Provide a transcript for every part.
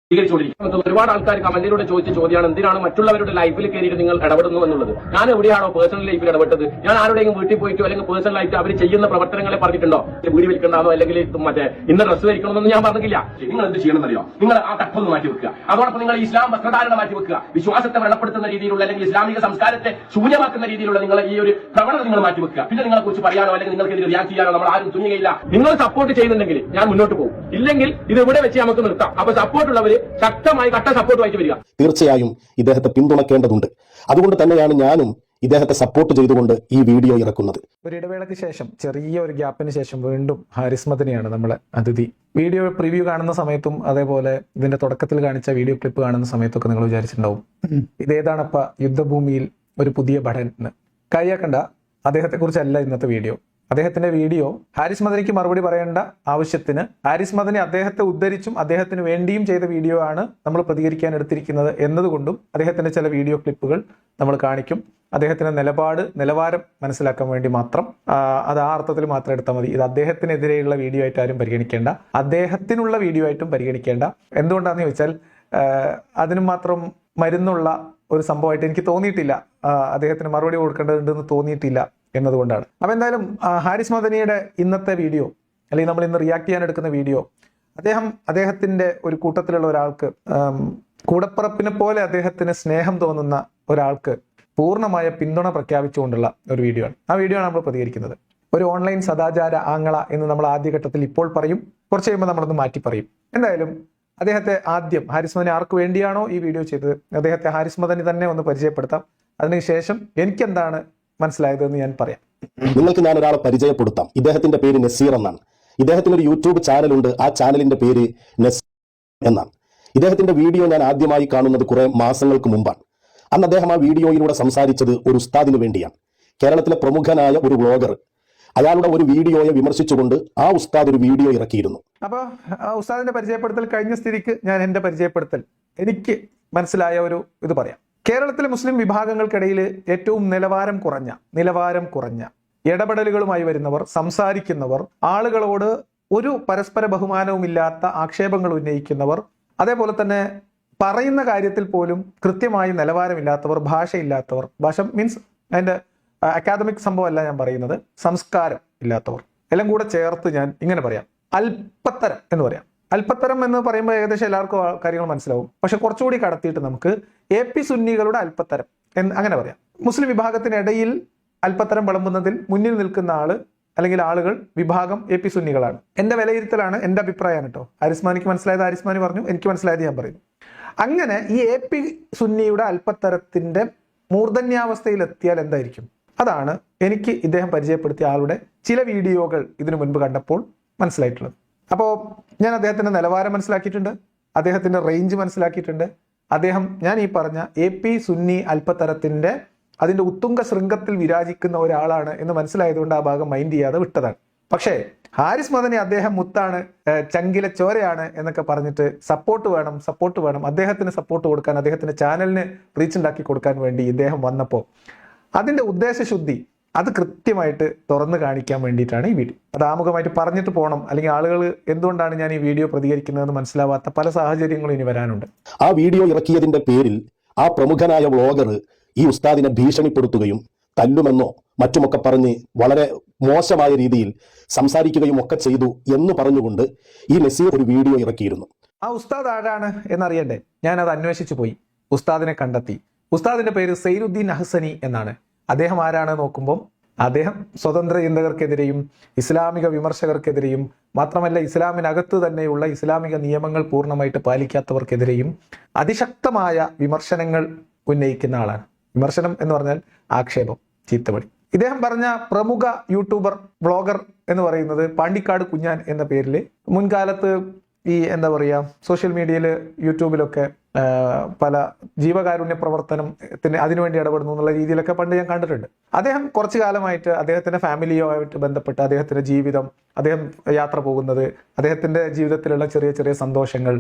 സ്വീകരിച്ചുകൊണ്ടിരിക്കുന്നത്. ഒരുപാട് ആൾക്കാർ കമന്റിലൂടെ ചോദിച്ച ചോദ്യമാണ്, എന്തിനാണ് മറ്റുള്ളവരുടെ ലൈഫിൽ കയറിയിട്ട് നിങ്ങൾ ഇടപെടുന്നു എന്നുള്ളത്. ഞാൻ എവിടെയാണോ പേഴ്സണൽ ലൈഫിൽ ഇടപെട്ടത്? ഞാൻ ആരുടെയും വീട്ടിൽ പോയിട്ടോ അല്ലെങ്കിൽ പേഴ്സണലായിട്ട് അവർ ചെയ്യുന്ന പ്രവർത്തനങ്ങളെ പറഞ്ഞിട്ടുണ്ടോ? വീട് വലിക്കണമെന്നോ അല്ലെങ്കിൽ മറ്റേ ഇന്ന ഡ്രസ്സ് വലിക്കണമെന്നൊന്നും ഞാൻ പറഞ്ഞില്ല. നിങ്ങൾ എന്ത് ചെയ്യണമെന്നറിയോ? നിങ്ങൾ ആ കട്ടൊന്ന് മാറ്റി വെക്കുക. അതോടൊപ്പം നിങ്ങൾ ഇസ്ലാം വസ്ത്രധാരണ മാറ്റി വെക്കുക. വിശ്വാസത്തെ വ്രണപ്പെടുത്തുന്ന രീതിയിലുള്ള അല്ലെങ്കിൽ ഇസ്ലാമിക സംസ്കാരത്തെ ശൂന്യമാക്കുന്ന രീതിയിലുള്ള നിങ്ങൾ ഈ ഒരു പ്രവണത നിങ്ങൾ മാറ്റി വെക്കുക. പിന്നെ നിങ്ങളെ കുറിച്ച് പറയാനോ അല്ലെങ്കിൽ നിങ്ങൾക്ക് റിയാക്ട് ചെയ്യാനോ നമ്മൾ ആരും തുനിയയില്ല. നിങ്ങൾ സപ്പോർട്ട് ചെയ്യുന്നുണ്ടെങ്കിൽ ഞാൻ മുന്നോട്ട് പോകും, ഇല്ലെങ്കിൽ ഇത് ഇവിടെ വെച്ച് നമുക്ക് നിർത്താം. അപ്പൊ സപ്പോർട്ട് ഉള്ളവർ ശക്തമായി കട്ട സപ്പോർട്ടുമായിട്ട് വരിക. തീർച്ചയായും ഇദ്ദേഹത്തെ പിന്തുണക്കേണ്ടതുണ്ട്. അതുകൊണ്ട് തന്നെയാണ് ഞാനും ഇദ്ദേഹത്തെ സപ്പോർട്ട് ചെയ്തുകൊണ്ട് ഈ വീഡിയോ ഇറക്കുന്നത്. ഒരു ഇടവേളയ്ക്ക് ശേഷം, ചെറിയ ഒരു ഗ്യാപ്പിന് ശേഷം വീണ്ടും ഹാരിസ് മദനിയാണ് നമ്മളെ അതിഥി. വീഡിയോ പ്രിവ്യൂ കാണുന്ന സമയത്തും അതേപോലെ ഇതിന്റെ തുടക്കത്തിൽ കാണിച്ച വീഡിയോ ക്ലിപ്പ് കാണുന്ന സമയത്തൊക്കെ നിങ്ങൾ വിചാരിച്ചിട്ടുണ്ടാവും, ഇതേതാണപ്പ യുദ്ധഭൂമിയിൽ ഒരു പുതിയ ഭടൻ എന്ന്. കളിയാക്കണ്ട, അദ്ദേഹത്തെ കുറിച്ചല്ല ഇന്നത്തെ വീഡിയോ. അദ്ദേഹത്തിന്റെ വീഡിയോ ഹാരിസ് മദനിക്ക് മറുപടി പറയേണ്ട ആവശ്യത്തിന് ഹാരിസ് മദനി അദ്ദേഹത്തെ ഉദ്ധരിച്ചും അദ്ദേഹത്തിന് വേണ്ടിയും ചെയ്ത വീഡിയോ ആണ് നമ്മൾ പ്രതികരിക്കാൻ എടുത്തിരിക്കുന്നത് എന്നതുകൊണ്ടും അദ്ദേഹത്തിന്റെ ചില വീഡിയോ ക്ലിപ്പുകൾ നമ്മൾ കാണിക്കും. അദ്ദേഹത്തിന്റെ നിലവാരം മനസ്സിലാക്കാൻ വേണ്ടി മാത്രം, അത് ആ അർത്ഥത്തിൽ മാത്രം എടുത്താൽ മതി. ഇത് അദ്ദേഹത്തിനെതിരെയുള്ള വീഡിയോ ആയിട്ട് ആരും പരിഗണിക്കേണ്ട, അദ്ദേഹത്തിനുള്ള വീഡിയോ ആയിട്ടും പരിഗണിക്കേണ്ട. എന്തുകൊണ്ടാണെന്ന് ചോദിച്ചാൽ അതിന് മാത്രം മരുന്നുള്ള ഒരു സംഭവമായിട്ട് എനിക്ക് തോന്നിയിട്ടില്ല, അദ്ദേഹത്തിന് മറുപടി കൊടുക്കേണ്ടതുണ്ടെന്ന് തോന്നിയിട്ടില്ല എന്നതുകൊണ്ടാണ്. അപ്പൊ എന്തായാലും ഹാരിസ് മദനിയുടെ ഇന്നത്തെ വീഡിയോ, അല്ലെങ്കിൽ നമ്മൾ ഇന്ന് റിയാക്ട് ചെയ്യാൻ എടുക്കുന്ന വീഡിയോ, അദ്ദേഹത്തിന്റെ ഒരു കൂട്ടത്തിലുള്ള ഒരാൾക്ക്, കൂടപ്പറപ്പിനെ പോലെ അദ്ദേഹത്തിന് സ്നേഹം തോന്നുന്ന ഒരാൾക്ക് പൂർണ്ണമായ പിന്തുണ പ്രഖ്യാപിച്ചുകൊണ്ടുള്ള ഒരു വീഡിയോ ആണ്. ആ വീഡിയോ ആണ് നമ്മൾ പ്രതികരിക്കുന്നത്. ഒരു ഓൺലൈൻ സദാചാര ആങ്ങള എന്ന് നമ്മൾ ആദ്യഘട്ടത്തിൽ ഇപ്പോൾ പറയും, കുറച്ച് കഴിയുമ്പോൾ നമ്മളൊന്ന് മാറ്റി പറയും. എന്തായാലും അദ്ദേഹത്തെ ആദ്യം, ഹാരിസ് മദനി ആർക്ക് വേണ്ടിയാണോ ഈ വീഡിയോ ചെയ്തത്, അദ്ദേഹത്തെ ഹാരിസ് മദനി തന്നെ ഒന്ന് പരിചയപ്പെടുത്താം. അതിനുശേഷം എനിക്കെന്താണ് മനസ്സിലായതെന്ന് ഞാൻ പറയാം. നിങ്ങൾക്ക് ഞാൻ ഒരാളെ പരിചയപ്പെടുത്താം. ഇദ്ദേഹത്തിന്റെ പേര് നസീർ എന്നാണ്. ഇദ്ദേഹത്തിന് ഒരു യൂട്യൂബ് ചാനലുണ്ട്. ആ ചാനലിന്റെ പേര് നസീർ എന്നാണ്. ഇദ്ദേഹത്തിന്റെ വീഡിയോ ഞാൻ ആദ്യമായി കാണുന്നത് കുറെ മാസങ്ങൾക്ക് മുമ്പാണ്. അന്ന് അദ്ദേഹം ആ വീഡിയോയിലൂടെ സംസാരിച്ചത് ഒരു ഉസ്താദിന് വേണ്ടിയാണ്. കേരളത്തിലെ പ്രമുഖനായ ഒരു വ്ളോഗർ, അയാളുടെ ഒരു വീഡിയോയെ വിമർശിച്ചുകൊണ്ട് ആ ഉസ്താദ് ഒരു വീഡിയോ ഇറക്കിയിരുന്നു. അപ്പൊ ഉസ്താദിന്റെ പരിചയപ്പെടുത്തൽ കഴിഞ്ഞ സ്ഥിതിക്ക് ഞാൻ എന്റെ പരിചയപ്പെടുത്തൽ എനിക്ക് മനസ്സിലായ ഒരു ഇത് പറയാം. കേരളത്തിലെ മുസ്ലിം വിഭാഗങ്ങൾക്കിടയിൽ ഏറ്റവും നിലവാരം കുറഞ്ഞ ഇടപെടലുകളുമായി വരുന്നവർ, സംസാരിക്കുന്നവർ, ആളുകളോട് ഒരു പരസ്പര ബഹുമാനവുമില്ലാത്ത ആക്ഷേപങ്ങൾ ഉന്നയിക്കുന്നവർ, അതേപോലെ തന്നെ പറയുന്ന കാര്യത്തിൽ പോലും കൃത്യമായി നിലവാരമില്ലാത്തവർ, ഭാഷയില്ലാത്തവർ, ഭാഷ മീൻസ് അതിന്റെ അക്കാദമിക് സംഭവമല്ല ഞാൻ പറയുന്നത്, സംസ്കാരം ഇല്ലാത്തവർ, എല്ലാം കൂടെ ചേർത്ത് ഞാൻ ഇങ്ങനെ പറയാം, അല്പത്തരം എന്ന് പറയാം. അല്പത്തരം എന്ന് പറയുമ്പോൾ ഏകദേശം എല്ലാവർക്കും കാര്യങ്ങൾ മനസ്സിലാവും. പക്ഷെ കുറച്ചുകൂടി കടത്തിയിട്ട് നമുക്ക് AP സുന്നികളുടെ അല്പത്തരം എന്ന് അങ്ങനെ പറയാം. മുസ്ലിം വിഭാഗത്തിനിടയിൽ അല്പത്തരം വിളമ്പുന്നതിൽ മുന്നിൽ നിൽക്കുന്ന അല്ലെങ്കിൽ ആളുകൾ വിഭാഗം AP സുന്നികളാണ്. എന്റെ വിലയിരുത്തലാണ്, എന്റെ അഭിപ്രായമാണ് കേട്ടോ. ഹാരിസ് മദനിക്ക് മനസ്സിലായത് ഹാരിസ് മദനി പറഞ്ഞു, എനിക്ക് മനസ്സിലായത് ഞാൻ പറയുന്നു. അങ്ങനെ ഈ AP സുന്നിയുടെ അല്പത്തരത്തിന്റെ മൂർധന്യാവസ്ഥയിൽ എത്തിയാൽ എന്തായിരിക്കും? അതാണ് എനിക്ക് ഇദ്ദേഹം പരിചയപ്പെടുത്തിയ ആളുടെ ചില വീഡിയോകൾ ഇതിനു മുൻപ് കണ്ടപ്പോൾ മനസ്സിലായിട്ടുള്ളത്. അപ്പോൾ ഞാൻ അദ്ദേഹത്തിന്റെ നിലവാരം മനസ്സിലാക്കിയിട്ടുണ്ട്, അദ്ദേഹത്തിന്റെ റേഞ്ച് മനസ്സിലാക്കിയിട്ടുണ്ട്. ഞാൻ ഈ പറഞ്ഞ AP സുന്നി അല്പത്തരത്തിന്റെ അതിന്റെ ഉത്തുംഗ ശൃംഗത്തിൽ വിരാജിക്കുന്ന ഒരാളാണ് എന്ന് മനസ്സിലായതുകൊണ്ട് ആ ഭാഗം മൈൻഡ് ചെയ്യാതെ വിട്ടതാണ്. പക്ഷേ ഹാരിസ് മദനി അദ്ദേഹം മുത്താണ്, ചങ്കിലെ ചോരയാണ് എന്നൊക്കെ പറഞ്ഞിട്ട് സപ്പോർട്ട് വേണം, അദ്ദേഹത്തിന് സപ്പോർട്ട് കൊടുക്കാൻ, അദ്ദേഹത്തിന്റെ ചാനലിന് റീച്ച് ഉണ്ടാക്കി കൊടുക്കാൻ വേണ്ടി ഇദ്ദേഹം വന്നപ്പോൾ അതിന്റെ ഉദ്ദേശശുദ്ധി അത് കൃത്യമായിട്ട് തുറന്നു കാണിക്കാൻ വേണ്ടിയിട്ടാണ് ഈ വീഡിയോ. അത് ആമുഖമായിട്ട് പറഞ്ഞിട്ട് പോകണം, അല്ലെങ്കിൽ ആളുകൾ എന്തുകൊണ്ടാണ് ഞാൻ ഈ വീഡിയോ പ്രതികരിക്കുന്നതെന്ന് മനസ്സിലാവാത്ത പല സാഹചര്യങ്ങളും ഇനി വരാനുണ്ട്. ആ വീഡിയോ ഇറക്കിയതിന്റെ പേരിൽ ആ പ്രമുഖനായ വ്ളോഗർ ഈ ഉസ്താദിനെ ഭീഷണിപ്പെടുത്തുകയും തല്ലുമെന്നോ മറ്റുമൊക്കെ പറഞ്ഞ് വളരെ മോശമായ രീതിയിൽ സംസാരിക്കുകയും ഒക്കെ ചെയ്തു എന്ന് പറഞ്ഞുകൊണ്ട് ഈ നസീർ ഒരു വീഡിയോ ഇറക്കിയിരുന്നു. ആ ഉസ്താദ് ആരാണ് എന്നറിയണ്ടേ? ഞാനത് അന്വേഷിച്ചു പോയി, ഉസ്താദിനെ കണ്ടെത്തി. ഉസ്താദിന്റെ പേര് സൈനുദ്ദീൻ അഹ്സനി എന്നാണ്. അദ്ദേഹം ആരാണ് നോക്കുമ്പോൾ, അദ്ദേഹം സ്വതന്ത്ര ചിന്തകർക്കെതിരെയും ഇസ്ലാമിക വിമർശകർക്കെതിരെയും മാത്രമല്ല ഇസ്ലാമിനകത്ത് തന്നെയുള്ള ഇസ്ലാമിക നിയമങ്ങൾ പൂർണ്ണമായിട്ട് പാലിക്കാത്തവർക്കെതിരെയും അതിശക്തമായ വിമർശനങ്ങൾ ഉന്നയിക്കുന്ന ആളാണ്. വിമർശനം എന്ന് പറഞ്ഞാൽ ആക്ഷേപം, ചീത്തപടി. ഇദ്ദേഹം പറഞ്ഞ പ്രമുഖ യൂട്യൂബർ, വ്ളോഗർ എന്ന് പറയുന്നത് പാണ്ടിക്കാട് കുഞ്ഞാൻ എന്ന പേരിൽ മുൻകാലത്ത് ഈ സോഷ്യൽ മീഡിയയിൽ, യൂട്യൂബിലൊക്കെ പല ജീവകാരുണ്യ പ്രവർത്തനത്തിന് അതിനുവേണ്ടി ഇടപെടുന്നു എന്നുള്ള രീതിയിലൊക്കെ പണ്ട് ഞാൻ കണ്ടിട്ടുണ്ട്. അദ്ദേഹം കുറച്ചു കാലമായിട്ട് അദ്ദേഹത്തിന്റെ ഫാമിലിയുമായിട്ട് ബന്ധപ്പെട്ട് അദ്ദേഹത്തിന്റെ ജീവിതം, അദ്ദേഹം യാത്ര പോകുന്നത്, അദ്ദേഹത്തിന്റെ ജീവിതത്തിലുള്ള ചെറിയ ചെറിയ സന്തോഷങ്ങൾ,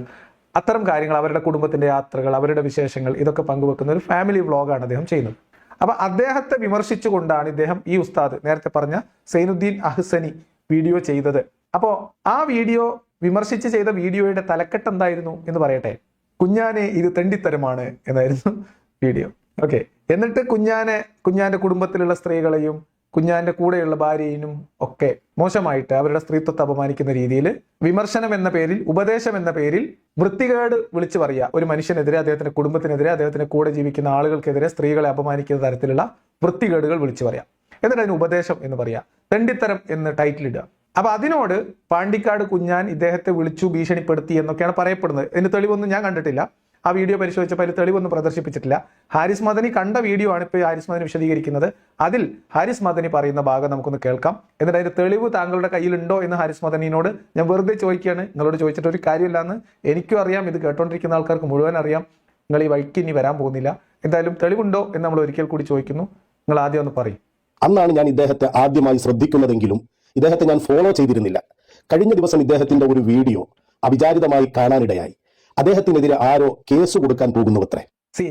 അത്തരം കാര്യങ്ങൾ, അവരുടെ കുടുംബത്തിന്റെ യാത്രകൾ, അവരുടെ വിശേഷങ്ങൾ, ഇതൊക്കെ പങ്കുവെക്കുന്ന ഒരു ഫാമിലി വ്ളോഗാണ് അദ്ദേഹം ചെയ്യുന്നത്. അപ്പൊ അദ്ദേഹത്തെ വിമർശിച്ചുകൊണ്ടാണ് ഇദ്ദേഹം ഈ ഉസ്താദ് നേരത്തെ പറഞ്ഞ സൈനുദ്ദീൻ അഹ്സനി വീഡിയോ ചെയ്തത്. അപ്പോൾ ആ വീഡിയോ വിമർശിച്ച് ചെയ്ത വീഡിയോയുടെ തലക്കെട്ട് എന്തായിരുന്നു എന്ന് പറയട്ടെ. കുഞ്ഞാനെ ഇത് തെണ്ടിത്തരമാണ് എന്നായിരുന്നു വീഡിയോ. ഓക്കെ, എന്നിട്ട് കുഞ്ഞാന്റെ കുടുംബത്തിലുള്ള സ്ത്രീകളെയും കുഞ്ഞാന്റെ കൂടെയുള്ള ഭാര്യയും ഒക്കെ മോശമായിട്ട് അവരുടെ സ്ത്രീത്വത്തെ അപമാനിക്കുന്ന രീതിയിൽ വിമർശനം എന്ന പേരിൽ, ഉപദേശം എന്ന പേരിൽ വൃത്തികേട് വിളിച്ചു പറയുക. ഒരു മനുഷ്യനെതിരെ, അദ്ദേഹത്തിന്റെ കുടുംബത്തിനെതിരെ, അദ്ദേഹത്തിന്റെ കൂടെ ജീവിക്കുന്ന ആളുകൾക്കെതിരെ സ്ത്രീകളെ അപമാനിക്കുന്ന തരത്തിലുള്ള വൃത്തികേടുകൾ വിളിച്ചു പറയാം. എന്നിട്ട് അതിന് ഉപദേശം എന്ന് പറയാം, തെണ്ടിത്തരം എന്ന് ടൈറ്റിൽ ഇടുക. അപ്പൊ അതിനോട് പാണ്ടിക്കാട് കുഞ്ഞാൻ ഇദ്ദേഹത്തെ വിളിച്ചു ഭീഷണിപ്പെടുത്തി എന്നൊക്കെയാണ് പറയപ്പെടുന്നത്. ഇതിന് തെളിവൊന്നും ഞാൻ കണ്ടിട്ടില്ല. ആ വീഡിയോ പരിശോധിച്ചപ്പോൾ അതിൽ തെളിവൊന്നും പ്രദർശിപ്പിച്ചിട്ടില്ല. ഹാരിസ് മദനി കണ്ട വീഡിയോ ആണ് ഇപ്പോൾ ഹാരിസ് മദനി വിശദീകരിക്കുന്നത്. അതിൽ ഹാരിസ് മദനി പറയുന്ന ഭാഗം നമുക്കൊന്ന് കേൾക്കാം. എന്നിട്ട് അതിന്റെ തെളിവ് താങ്കളുടെ കയ്യിലുണ്ടോ എന്ന് ഹാരിസ് മദനിയോട് ഞാൻ വെറുതെ ചോദിക്കുകയാണ്. നിങ്ങളോട് ചോദിച്ചിട്ട് ഒരു കാര്യമില്ലാന്ന് എനിക്കും അറിയാം, ഇത് കേട്ടോണ്ടിരിക്കുന്ന ആൾക്കാർക്ക് മുഴുവൻ അറിയാം. നിങ്ങൾ ഈ വഴിക്ക് ഇനി വരാൻ പോകുന്നില്ല. എന്തായാലും തെളിവുണ്ടോ എന്ന് നമ്മൾ ഒരിക്കൽ കൂടി ചോദിക്കുന്നു. നിങ്ങൾ ആദ്യം ഒന്ന് പറയും. അന്നാണ് ഞാൻ ഇദ്ദേഹത്തെ ആദ്യമായി ശ്രദ്ധിക്കുന്നതെങ്കിലും ഇദ്ദേഹത്തെ ഞാൻ ഫോളോ ചെയ്തിരുന്നില്ല. കഴിഞ്ഞ ദിവസം ഇദ്ദേഹത്തിന്റെ ഒരു വീഡിയോ അവിചാരിതമായി കാണാനിടയായി. അദ്ദേഹത്തിനെതിരെ ആരോ കേസ് കൊടുക്കാൻ പോകുന്നുവത്രേ.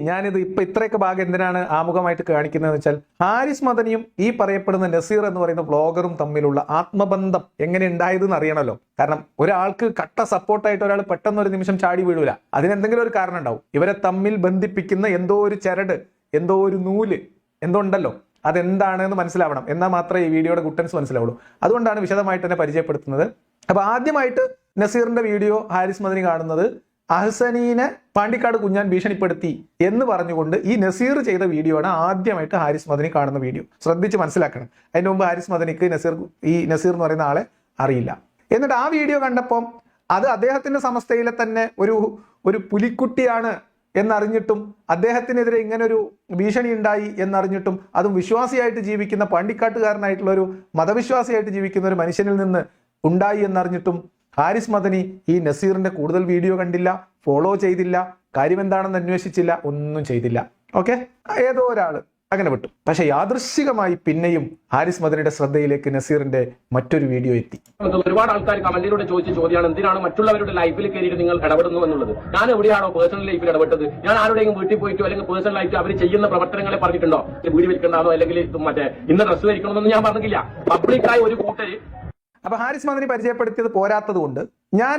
ഞാനിത് ഇപ്പൊ ഇത്രയൊക്കെ ഭാഗം എന്തിനാണ് ആമുഖമായിട്ട് കാണിക്കുന്നതെന്ന് വെച്ചാൽ, ഹാരിസ് മദനിയും ഈ പറയപ്പെടുന്ന നസീർ എന്ന് പറയുന്ന ബ്ലോഗറും തമ്മിലുള്ള ആത്മബന്ധം എങ്ങനെ ഉണ്ടായതെന്ന് അറിയണമല്ലോ. കാരണം ഒരാൾക്ക് കട്ട സപ്പോർട്ടായിട്ട് ഒരാൾ പെട്ടെന്ന് ഒരു നിമിഷം ചാടി വീഴൂല. അതിനെന്തെങ്കിലും ഒരു കാരണം ഉണ്ടാവും. ഇവരെ തമ്മിൽ ബന്ധിപ്പിക്കുന്ന എന്തോ ഒരു ചരട്, എന്തോ ഒരു നൂല് എന്തോ ഉണ്ടല്ലോ. അതെന്താണെന്ന് മനസ്സിലാവണം. എന്നാൽ മാത്രമേ ഈ വീഡിയോയുടെ ഗുട്ടൻസ് മനസ്സിലാവുള്ളൂ. അതുകൊണ്ടാണ് വിശദമായിട്ട് തന്നെ പരിചയപ്പെടുത്തുന്നത്. അപ്പൊ ആദ്യമായിട്ട് നസീറിന്റെ വീഡിയോ ഹാരിസ് മദനി കാണുന്നത് അഹ്സനീനെ പാണ്ടിക്കാട് കുഞ്ഞാൻ ഭീഷണിപ്പെടുത്തി എന്ന് പറഞ്ഞുകൊണ്ട് ഈ നസീർ ചെയ്ത വീഡിയോ ആണ് ആദ്യമായിട്ട് ഹാരിസ് മദനി കാണുന്ന വീഡിയോ. ശ്രദ്ധിച്ച് മനസ്സിലാക്കണം. അതിന് മുമ്പ് ഹാരിസ് മദനിക്ക് ഈ നസീർ എന്ന് പറയുന്ന ആളെ അറിയില്ല. എന്നിട്ട് ആ വീഡിയോ കണ്ടപ്പം അത് അദ്ദേഹത്തിന്റെ സമസ്തയിലെ തന്നെ ഒരു പുലിക്കുട്ടിയാണ് എന്നറിഞ്ഞിട്ടും, അദ്ദേഹത്തിനെതിരെ ഇങ്ങനൊരു ഭീഷണി ഉണ്ടായി എന്നറിഞ്ഞിട്ടും, അതും വിശ്വാസിയായിട്ട് ജീവിക്കുന്ന പാണ്ടിക്കാട്ടുകാരനായിട്ടുള്ള ഒരു മതവിശ്വാസിയായിട്ട് ജീവിക്കുന്ന ഒരു മനുഷ്യനിൽ നിന്ന് ഉണ്ടായി എന്നറിഞ്ഞിട്ടും ഹാരിസ് മദനി ഈ നസീറിന്റെ കൂടുതൽ വീഡിയോ കണ്ടില്ല, ഫോളോ ചെയ്തില്ല, കാര്യം എന്താണെന്ന് അന്വേഷിച്ചില്ല, ഒന്നും ചെയ്തില്ല. ഓക്കെ, ഏതോ ഒരാള് അങ്ങനെ വിട്ടു. പക്ഷെ യാദൃശ്ചികമായി പിന്നെയും ഹാരിസ് മദനിയുടെ ശ്രദ്ധയിലേക്ക് നസീറിന്റെ മറ്റൊരു വീഡിയോ എത്തി. ഒരുപാട് ആൾക്കാർ കമന്റിലൂടെ ചോദിച്ച ചോദ്യമാണ്, എന്തിനാണ് മറ്റുള്ളവരുടെ ലൈഫിൽ കയറിയിട്ട് നിങ്ങൾ ഇടപെടുന്നു എന്നുള്ളത്. ഞാൻ എവിടെയാണോ പേഴ്സണൽ ലൈഫിൽ ഇടപെട്ടത്? ഞാൻ ആരുടെയും വീട്ടിൽ പോയിട്ടോ അല്ലെങ്കിൽ പേഴ്സണലായിട്ട് അവർ ചെയ്യുന്ന പ്രവർത്തനങ്ങളെ പറഞ്ഞിട്ടുണ്ടോ? വീട് വിൽക്കണ്ടാണോ അല്ലെങ്കിൽ മറ്റേ ഇന്ന ഡ്രസ്സ് ധരിക്കണമെന്നൊന്നും ഞാൻ പറഞ്ഞില്ല. പബ്ലിക്കായി ഒരു കൂട്ടര്. അപ്പൊ ഹാരിസ് മദനി പരിചയപ്പെടുത്തിയത് പോരാത്തത് കൊണ്ട് ഞാൻ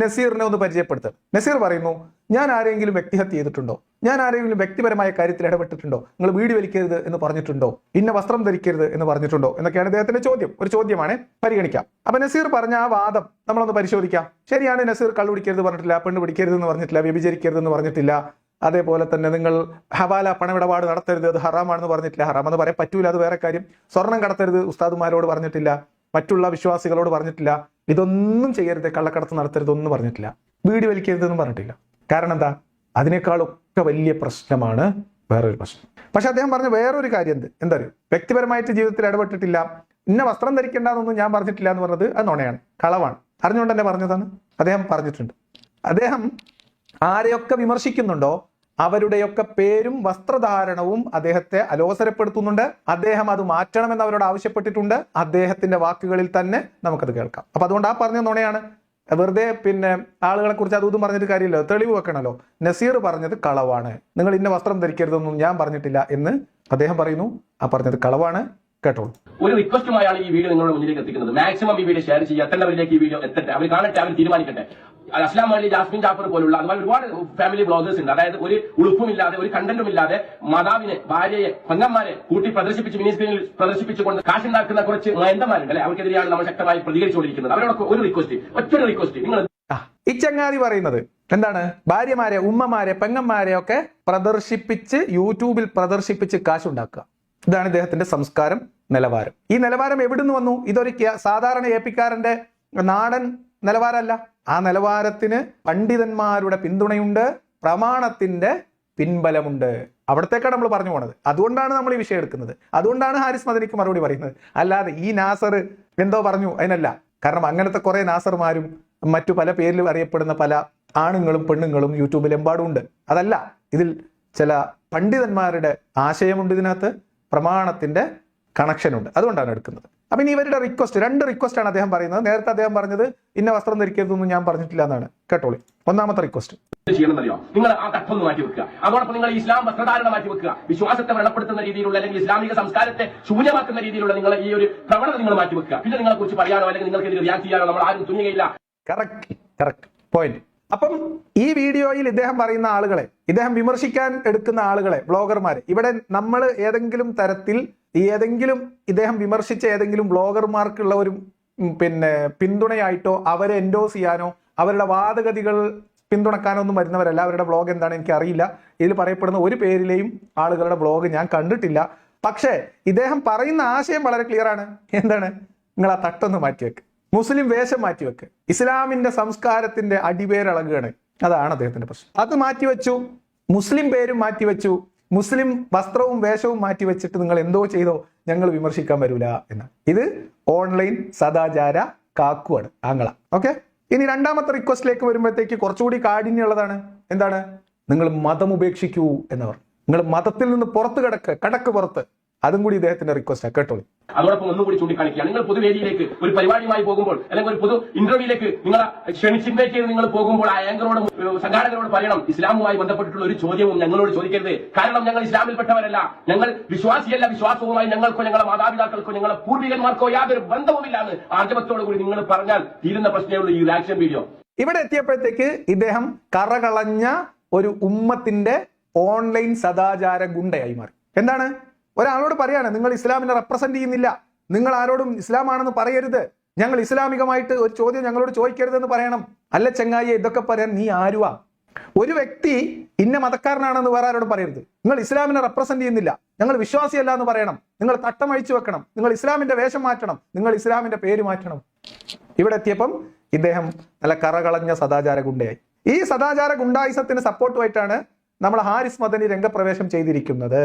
നസീറിനെ ഒന്ന് പരിചയപ്പെടുത്തും. നസീർ പറയുന്നു, ഞാൻ ആരെങ്കിലും വ്യക്തിഹത്യ ചെയ്തിട്ടുണ്ടോ? ഞാൻ ആരെങ്കിലും വ്യക്തിപരമായ കാര്യത്തിൽ ഇടപെട്ടിട്ടുണ്ടോ? നിങ്ങൾ വീട് വലിക്കരുത് എന്ന് പറഞ്ഞിട്ടുണ്ടോ? ഇന്ന വസ്ത്രം ധരിക്കരുത് എന്ന് പറഞ്ഞിട്ടുണ്ടോ എന്നൊക്കെയാണ് അദ്ദേഹത്തിന്റെ ചോദ്യം. ഒരു ചോദ്യമാണ്, പരിഗണിക്കാം. അപ്പൊ നസീർ പറഞ്ഞ ആ വാദം നമ്മളൊന്ന് പരിശോധിക്കാം. ശരിയാണ്, നസീർ കള്ളു പിടിക്കരുത് പറഞ്ഞിട്ടില്ല, പെണ്ണ് പിടിക്കരുത് എന്ന് പറഞ്ഞിട്ടില്ല, വ്യഭിചരിക്കരുത് എന്ന് പറഞ്ഞിട്ടില്ല. അതേപോലെ തന്നെ നിങ്ങൾ ഹവാല പണമിടപാട് നടത്തരുത്, അത് ഹറാമാണെന്ന് പറഞ്ഞിട്ടില്ല. ഹറാമെന്ന് പറയാൻ പറ്റൂല, അത് വേറെ കാര്യം. സ്വർണം കടത്തരുത് ഉസ്താദുമാരോട് പറഞ്ഞിട്ടില്ല, മറ്റുള്ള വിശ്വാസികളോട് പറഞ്ഞിട്ടില്ല. ഇതൊന്നും ചെയ്യരുത്, കള്ളക്കടത്ത് നടത്തരുത് ഒന്നും പറഞ്ഞിട്ടില്ല. വീട് വലിക്കരുതെന്നും പറഞ്ഞിട്ടില്ല. കാരണം എന്താ? അതിനേക്കാളൊക്കെ വലിയ പ്രശ്നമാണ് വേറൊരു പ്രശ്നം. പക്ഷെ അദ്ദേഹം പറഞ്ഞ വേറൊരു കാര്യം എന്താ അറിയോ? വ്യക്തിപരമായിട്ട് ജീവിതത്തിൽ ഇടപെട്ടിട്ടില്ല, ഇന്ന വസ്ത്രം ധരിക്കേണ്ടെന്നൊന്നും ഞാൻ പറഞ്ഞിട്ടില്ല എന്ന് പറഞ്ഞത് അത് നുണയാണ്, കളവാണ്. അറിഞ്ഞുകൊണ്ട് തന്നെ പറഞ്ഞതാണ്. അദ്ദേഹം പറഞ്ഞിട്ടുണ്ട്. അദ്ദേഹം ആരെയൊക്കെ വിമർശിക്കുന്നുണ്ടോ അവരുടെയൊക്കെ പേരും വസ്ത്രധാരണവും അദ്ദേഹത്തെ അലോസരപ്പെടുത്തുന്നുണ്ട്. അദ്ദേഹം അത് മാറ്റണമെന്ന് അവരോട് ആവശ്യപ്പെട്ടിട്ടുണ്ട്. അദ്ദേഹത്തിന്റെ വാക്കുകളിൽ തന്നെ നമുക്കത് കേൾക്കാം. അപ്പൊ അതുകൊണ്ട് ആ പറഞ്ഞ നുണയാണ്. വെറുതെ ആളുകളെ കുറിച്ച് അതും പറഞ്ഞിട്ട് കാര്യമില്ല, തെളിവ് വെക്കണമല്ലോ. നസീർ പറഞ്ഞത് കളവാണ്, നിങ്ങൾ ഇന്ന വസ്ത്രം ധരിക്കരുതെന്നും ഞാൻ പറഞ്ഞിട്ടില്ല എന്ന് അദ്ദേഹം പറയുന്നു. ആ പറഞ്ഞത് കളവാണ്. കേട്ടോളൂ. ഒരു റിക്വസ്റ്റുമായാണ് ഈ വീഡിയോ നിങ്ങളുടെ മുന്നിലേക്ക് എത്തിക്കുന്നത്. മാക്സിമം ഈ വീഡിയോ ഷെയർ ചെയ്യുക, എത്തേണ്ടവരിലേക്ക് ഈ വീഡിയോ എത്തട്ടെ, അവർ കാണട്ടെ, അവർ തീരുമാനിക്കട്ടെ. അസ്ലാം അലി, ജാസ്മിൻ ജാഫർ പോലുള്ള അതുപോലെ ഒരുപാട് ഫാമിലി ബ്ലോഗേഴ്സ് ഉണ്ട്. അതായത് ഒരു ഉളുപ്പുമില്ലാതെ ഒരു കണ്ടന്റും ഇല്ലാതെ മാതാവിനെ, ഭാര്യയെ, പെങ്ങന്മാരെ കൂട്ടി പ്രദർശിപ്പിച്ച് മിനി സ്ക്രീനിൽ പ്രദർശിപ്പിച്ചുകൊണ്ട് കാശുണ്ടാക്കുന്ന കുറച്ച് മയന്തന്മാരുണ്ട് അല്ലെ, അവർക്കെതിരെയാണ് നമ്മൾ ശക്തമായി പ്രതികരിച്ചുകൊണ്ടിരിക്കുന്നത്. അവരോടൊക്കെ ഒരു റിക്വസ്റ്റ്, ഒറ്റൊരു റിക്വസ്റ്റ്. നിങ്ങൾ ഈ ചങ്ങാതി പറയുന്നത് എന്താണ്? ഭാര്യമാരെ, ഉമ്മമാരെ, പെങ്ങന്മാരെ ഒക്കെ പ്രദർശിപ്പിച്ച് യൂട്യൂബിൽ പ്രദർശിപ്പിച്ച് കാശുണ്ടാക്കുക. ഇതാണ് ഇദ്ദേഹത്തിന്റെ സംസ്കാരം, നിലവാരം. ഈ നിലവാരം എവിടുന്ന് വന്നു? ഇതൊരു സാധാരണ ഏപ്പിക്കാരന്റെ നാടൻ നിലവാരമല്ല. ആ നിലവാരത്തിന് പണ്ഡിതന്മാരുടെ പിന്തുണയുണ്ട്, പ്രമാണത്തിന്റെ പിൻബലമുണ്ട്. അവിടത്തേക്കാണ് നമ്മൾ പറഞ്ഞു പോണത്. അതുകൊണ്ടാണ് നമ്മൾ ഈ വിഷയം എടുക്കുന്നത്. അതുകൊണ്ടാണ് ഹാരിസ് മദനിക്ക് മറുപടി പറയുന്നത്. അല്ലാതെ ഈ നാസർ എന്തോ പറഞ്ഞു അതിനല്ല. കാരണം അങ്ങനത്തെ കുറെ നാസർമാരും മറ്റു പല പേരിൽ അറിയപ്പെടുന്ന പല ആണുങ്ങളും പെണ്ണുങ്ങളും യൂട്യൂബിൽ എമ്പാടും ഉണ്ട്. അതല്ല, ഇതിൽ ചില പണ്ഡിതന്മാരുടെ ആശയമുണ്ട്, ഇതിനകത്ത് പ്രമാണത്തിന്റെ കണക്ഷൻ ഉണ്ട്. അതുകൊണ്ടാണ് എടുക്കുന്നത്. അപ്പൊ ഇനി ഇവരുടെ റിക്വസ്റ്റ്, 2 റിക്വസ്റ്റ് ആണ് അദ്ദേഹം പറയുന്നത്. നേരത്തെ അദ്ദേഹം പറഞ്ഞത് ഇന്ന വസ്ത്രം ധരിക്കരുതൊന്നും ഞാൻ പറഞ്ഞിട്ടില്ല എന്നാണ്. കേട്ടോളി. ഒന്നാമത്തെ റിക്വസ്റ്റ് ചെയ്യണമെന്നറിയോ? നിങ്ങൾ ആ കട്ടൊന്ന് മാറ്റി വെക്കുക. അതോടൊപ്പം നിങ്ങൾ ഇസ്ലാം വസ്ത്രധാരണ മാറ്റി വെക്കുക. വിശ്വാസത്തെ വെള്ളപ്പെടുത്തുന്ന രീതിയിലുള്ള അല്ലെങ്കിൽ ഇസ്ലാമിക സംസ്കാരത്തെ ശൂന്യമാക്കുന്ന രീതിയിലുള്ള നിങ്ങൾ ഈ ഒരു പ്രവണത നിങ്ങൾ മാറ്റി വെക്കുക. പിന്നെ നിങ്ങളെ കുറിച്ച് പറയാനോ അല്ലെങ്കിൽ നിങ്ങൾക്ക് റിയാക്ട് ചെയ്യാനോ നമ്മൾ ആരും തുനിയയില്ല. Correct point. അപ്പം ഈ വീഡിയോയിൽ ഇദ്ദേഹം പറയുന്ന ആളുകളെ, ഇദ്ദേഹം വിമർശിക്കാൻ എടുക്കുന്ന ആളുകളെ, ബ്ലോഗർമാരെ, ഇവിടെ നമ്മൾ ഏതെങ്കിലും തരത്തിൽ ഇദ്ദേഹം വിമർശിച്ച ഏതെങ്കിലും ബ്ലോഗർമാർക്കുള്ള ഒരു പിന്തുണയായിട്ടോ അവരെ എൻഡോസ് ചെയ്യാനോ അവരുടെ വാദഗതികൾ പിന്തുണക്കാനോ ഒന്നും വരുന്നവരല്ല. അവരുടെ ബ്ലോഗ് എന്താണ് എനിക്ക് അറിയില്ല. ഇതിൽ പറയപ്പെടുന്ന ഒരു പേരിലെയും ആളുകളുടെ ബ്ലോഗ് ഞാൻ കണ്ടിട്ടില്ല. പക്ഷേ ഇദ്ദേഹം പറയുന്ന ആശയം വളരെ ക്ലിയർ ആണ്. എന്താണ്? നിങ്ങൾ ആ തട്ടൊന്ന് മാറ്റിവെക്ക്, മുസ്ലിം വേഷം മാറ്റിവെക്ക്, ഇസ്ലാമിന്റെ സംസ്കാരത്തിന്റെ അടിവേരളകുകയാണ്. അതാണ് അദ്ദേഹത്തിന്റെ പ്രശ്നം. അത് മാറ്റിവെച്ചു, മുസ്ലിം പേരും മാറ്റിവെച്ചു, മുസ്ലിം വസ്ത്രവും വേഷവും മാറ്റിവെച്ചിട്ട് നിങ്ങൾ എന്തോ ചെയ്തോ ഞങ്ങൾ വിമർശിക്കാൻ വരൂല എന്നാണ്. ഇത് ഓൺലൈൻ സദാചാര കാക്കുവാണ്, ആങ്ങള. ഓക്കെ, ഇനി രണ്ടാമത്തെ റിക്വസ്റ്റിലേക്ക് വരുമ്പോഴത്തേക്ക് കുറച്ചുകൂടി കാഠിന്യമുള്ളതാണ്. എന്താണ്? നിങ്ങൾ മതം ഉപേക്ഷിക്കൂ എന്നവർ, നിങ്ങൾ മതത്തിൽ നിന്ന് പുറത്ത് കടക്ക് പുറത്ത്. അതും കൂടി ഇദ്ദേഹത്തിന്റെ റിക്വസ്റ്റാണ്, കേട്ടോളൂ. അതോടൊപ്പം ഒന്നുകൂടി ചൂണ്ടിക്കാണിക്കുക, നിങ്ങൾ പൊതുവേദിയിലേക്ക് ഒരു പരിപാടിയുമായി പോകുമ്പോൾ അല്ലെങ്കിൽ ഒരു പൊതു ഇന്റർവ്യൂയിലേക്ക് നിങ്ങൾ ക്ഷണിച്ചിൻവൈറ്റ് ചെയ്ത് നിങ്ങൾ പോകുമ്പോൾ ആ ആങ്കറോട് സംഘാടകരോട് പറയണം, ഇസ്ലാമുമായി ബന്ധപ്പെട്ടിട്ടുള്ള ഒരു ചോദ്യവും ഞങ്ങളോട് ചോദിക്കരുത്. കാരണം ഞങ്ങൾ ഇസ്ലാമിൽപ്പെട്ടവരല്ല, ഞങ്ങൾ വിശ്വാസിയല്ല, വിശ്വാസവുമായി ഞങ്ങൾക്കോ ഞങ്ങളുടെ മാതാപിതാക്കൾക്കോ ഞങ്ങളുടെ പൂർവികന്മാർക്കോ യാതൊരു ബന്ധവുമില്ലാന്ന് ആർജവത്തോടു കൂടി നിങ്ങൾ പറഞ്ഞാൽ തീരുന്ന പ്രശ്നമേ ഉള്ളൂ ഈ റിയാക്ഷൻ വീഡിയോ. ഇവിടെ എത്തിയപ്പോഴത്തേക്ക് ഇദ്ദേഹം കറകളഞ്ഞ ഒരു ഉമ്മത്തിന്റെ ഓൺലൈൻ സദാചാര ഗുണ്ടയായി മാറി. എന്താണ്? ഒരാളോട് പറയാണ്, നിങ്ങൾ ഇസ്ലാമിനെ റെപ്രസെന്റ് ചെയ്യുന്നില്ല, നിങ്ങൾ ആരോടും ഇസ്ലാമാണെന്ന് പറയരുത്, ഞങ്ങൾ ഇസ്ലാമികമായിട്ട് ഒരു ചോദ്യം ഞങ്ങളോട് ചോദിക്കരുതെന്ന് പറയണം. അല്ല ചങ്ങായി, ഇതൊക്കെ പറയാൻ നീ ആരുവാ? ഒരു വ്യക്തി ഇന്ന മതക്കാരനാണെന്ന് വേറെ ആരോടും പറയരുത്. നിങ്ങൾ ഇസ്ലാമിനെ റെപ്രസെന്റ് ചെയ്യുന്നില്ല, ഞങ്ങൾ വിശ്വാസിയല്ല എന്ന് പറയണം. നിങ്ങൾ തട്ടം അഴിച്ചു വെക്കണം, നിങ്ങൾ ഇസ്ലാമിന്റെ വേഷം മാറ്റണം, നിങ്ങൾ ഇസ്ലാമിന്റെ പേര് മാറ്റണം. ഇവിടെ എത്തിയപ്പം ഇദ്ദേഹം നല്ല കറകളഞ്ഞ സദാചാര ഗുണ്ടയായി. ഈ സദാചാര ഗുണ്ടായിസത്തിന് സപ്പോർട്ടുമായിട്ടാണ് നമ്മൾ ഹാരിസ് മദനി രംഗപ്രവേശം ചെയ്തിരിക്കുന്നത്.